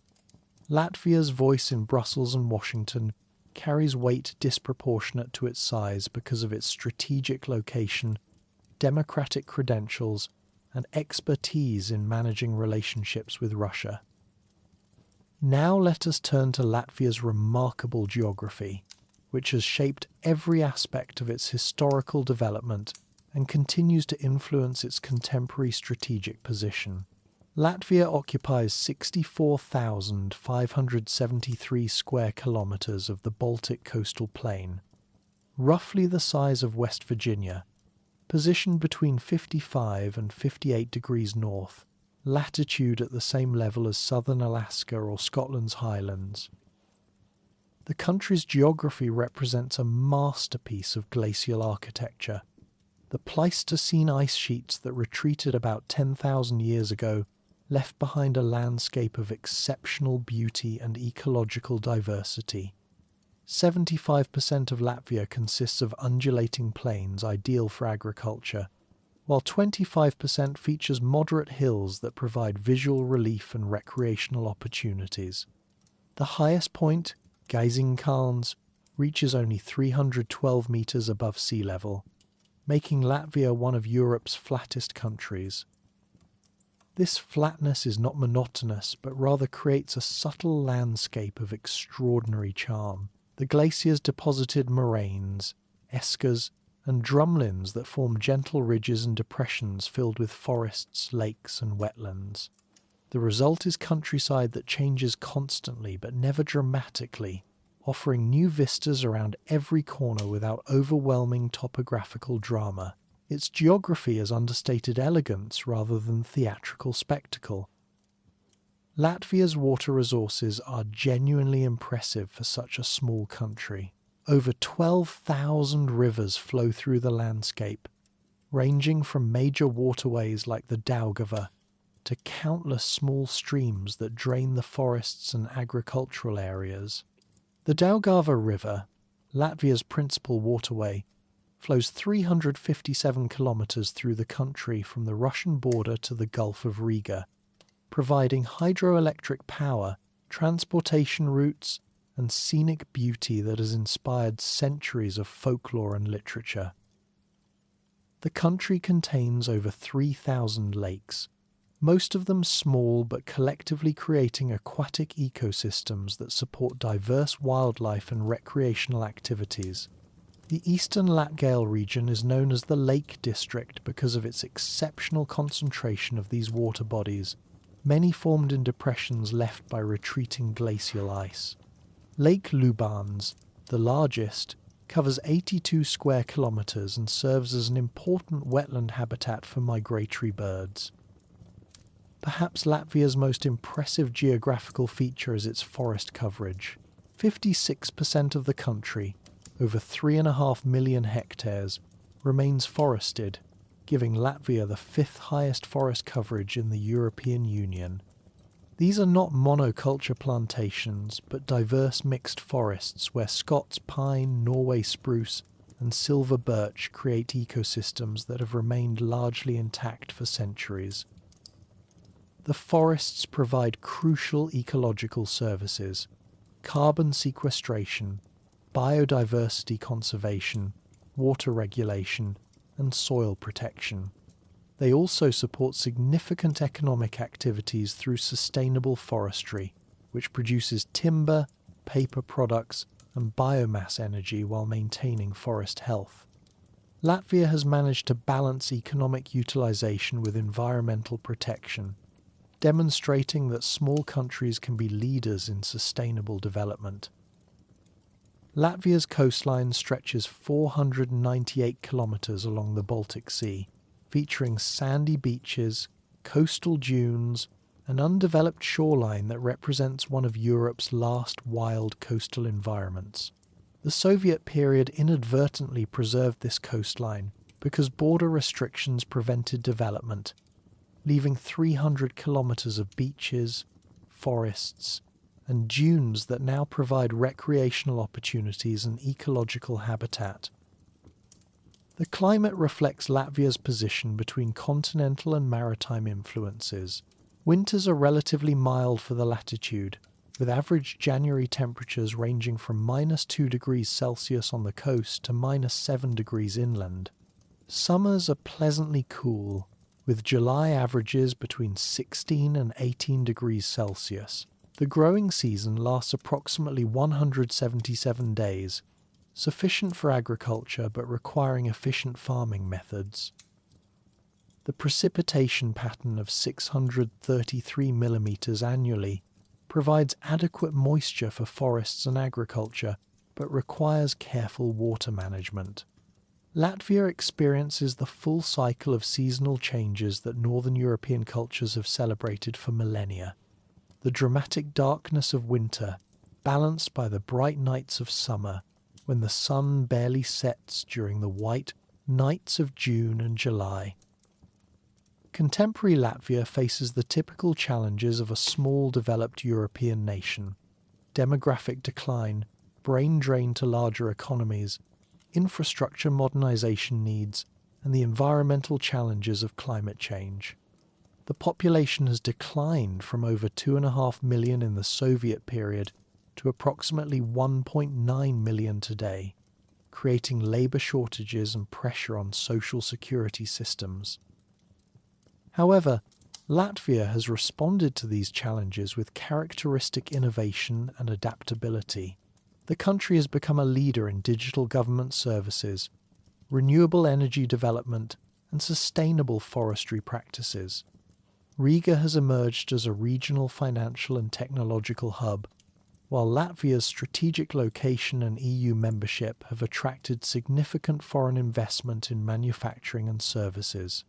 Latvia's voice in Brussels and Washington carries weight disproportionate to its size because of its strategic location, democratic credentials, and expertise in managing relationships with Russia. Now let us turn to Latvia's remarkable geography, which has shaped every aspect of its historical development and continues to influence its contemporary strategic position. Latvia occupies 64,573 square kilometers of the Baltic coastal plain, roughly the size of West Virginia, positioned between 55 and 58 degrees north, latitude at the same level as southern Alaska or Scotland's Highlands. The country's geography represents a masterpiece of glacial architecture. The Pleistocene ice sheets that retreated about 10,000 years ago left behind a landscape of exceptional beauty and ecological diversity. 75% of Latvia consists of undulating plains ideal for agriculture, while 25% features moderate hills that provide visual relief and recreational opportunities. The highest point, Gaiziņkalns, reaches only 312 meters above sea level, making Latvia one of Europe's flattest countries. This flatness is not monotonous, but rather creates a subtle landscape of extraordinary charm. The glaciers deposited moraines, eskers, and drumlins that form gentle ridges and depressions filled with forests, lakes, and wetlands. The result is countryside that changes constantly but never dramatically, offering new vistas around every corner without overwhelming topographical drama. Its geography is understated elegance rather than theatrical spectacle. Latvia's water resources are genuinely impressive for such a small country. Over 12,000 rivers flow through the landscape, ranging from major waterways like the Daugava to countless small streams that drain the forests and agricultural areas. The Daugava River, Latvia's principal waterway, flows 357 kilometers through the country from the Russian border to the Gulf of Riga, providing hydroelectric power, transportation routes, and scenic beauty that has inspired centuries of folklore and literature. The country contains over 3,000 lakes, most of them small but collectively creating aquatic ecosystems that support diverse wildlife and recreational activities. The eastern Latgale region is known as the Lake District because of its exceptional concentration of these water bodies, many formed in depressions left by retreating glacial ice. Lake Lubāns, the largest, covers 82 square kilometers and serves as an important wetland habitat for migratory birds. Perhaps Latvia's most impressive geographical feature is its forest coverage. 56% of the country, over 3.5 million hectares, remains forested, giving Latvia the fifth highest forest coverage in the European Union. These are not monoculture plantations, but diverse mixed forests where Scots pine, Norway spruce, and silver birch create ecosystems that have remained largely intact for centuries. The forests provide crucial ecological services: carbon sequestration, biodiversity conservation, water regulation, and soil protection. They also support significant economic activities through sustainable forestry, which produces timber, paper products, and biomass energy while maintaining forest health. Latvia has managed to balance economic utilization with environmental protection, demonstrating that small countries can be leaders in sustainable development. Latvia's coastline stretches 498 kilometers along the Baltic Sea, featuring sandy beaches, coastal dunes, an undeveloped shoreline that represents one of Europe's last wild coastal environments. The Soviet period inadvertently preserved this coastline because border restrictions prevented development, leaving 300 kilometers of beaches, forests, and dunes that now provide recreational opportunities and ecological habitat. The climate reflects Latvia's position between continental and maritime influences. Winters are relatively mild for the latitude, with average January temperatures ranging from -2 degrees Celsius on the coast to -7 degrees inland. Summers are pleasantly cool, with July averages between 16 and 18 degrees Celsius. The growing season lasts approximately 177 days, sufficient for agriculture but requiring efficient farming methods. The precipitation pattern of 633 millimeters annually provides adequate moisture for forests and agriculture, but requires careful water management. Latvia experiences the full cycle of seasonal changes that Northern European cultures have celebrated for millennia. The dramatic darkness of winter, balanced by the bright nights of summer, when the sun barely sets during the white nights of June and July. Contemporary Latvia faces the typical challenges of a small developed European nation: demographic decline, brain drain to larger economies, infrastructure modernization needs, and the environmental challenges of climate change. The population has declined from over 2.5 million in the Soviet period to approximately 1.9 million today, creating labour shortages and pressure on social security systems. However, Latvia has responded to these challenges with characteristic innovation and adaptability. The country has become a leader in digital government services, renewable energy development, and sustainable forestry practices. Riga has emerged as a regional financial and technological hub, while Latvia's strategic location and EU membership have attracted significant foreign investment in manufacturing and services.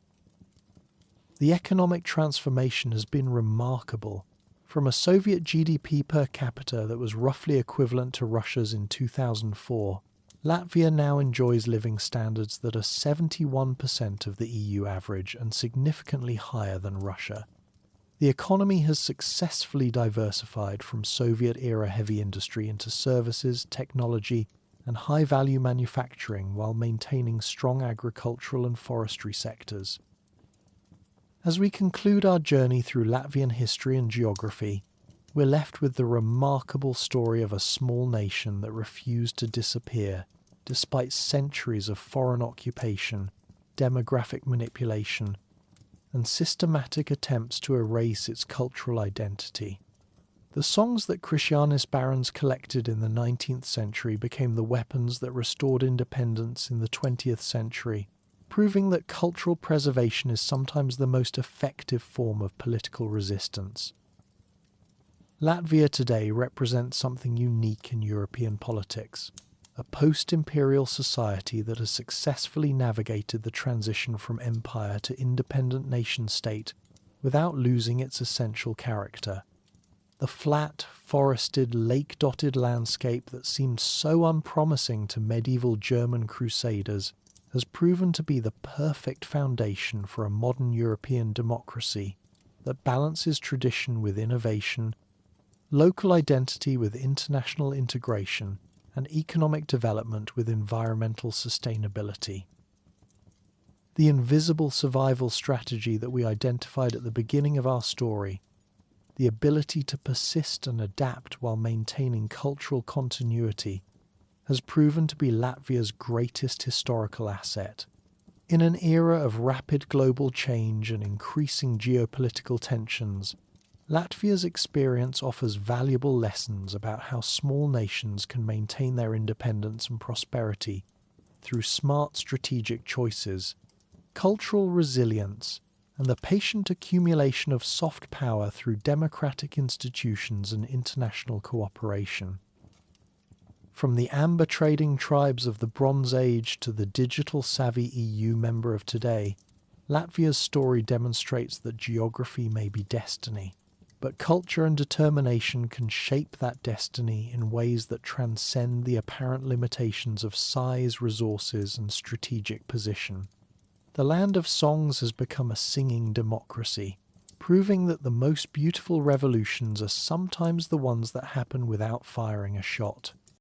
The economic transformation has been remarkable. From a Soviet GDP per capita that was roughly equivalent to Russia's in 2004, Latvia now enjoys living standards that are 71% of the EU average and significantly higher than Russia. The economy has successfully diversified from Soviet-era heavy industry into services, technology, and high-value manufacturing while maintaining strong agricultural and forestry sectors. As we conclude our journey through Latvian history and geography, we're left with the remarkable story of a small nation that refused to disappear despite centuries of foreign occupation, demographic manipulation, and systematic attempts to erase its cultural identity. The songs that Christianis barons collected in the 19th century became the weapons that restored independence in the 20th century, proving that cultural preservation is sometimes the most effective form of political resistance. Latvia today represents something unique in European politics, a post-imperial society that has successfully navigated the transition from empire to independent nation-state without losing its essential character. The flat, forested, lake-dotted landscape that seemed so unpromising to medieval German crusaders has proven to be the perfect foundation for a modern European democracy that balances tradition with innovation, local identity with international integration, and economic development with environmental sustainability. The invisible survival strategy that we identified at the beginning of our story, the ability to persist and adapt while maintaining cultural continuity, has proven to be Latvia's greatest historical asset. In an era of rapid global change and increasing geopolitical tensions, Latvia's experience offers valuable lessons about how small nations can maintain their independence and prosperity through smart strategic choices, cultural resilience, and the patient accumulation of soft power through democratic institutions and international cooperation. From the amber trading tribes of the Bronze Age to the digital-savvy EU member of today, Latvia's story demonstrates that geography may be destiny, but culture and determination can shape that destiny in ways that transcend the apparent limitations of size, resources, and strategic position. The land of songs has become a singing democracy, proving that the most beautiful revolutions are sometimes the ones that happen without firing a shot.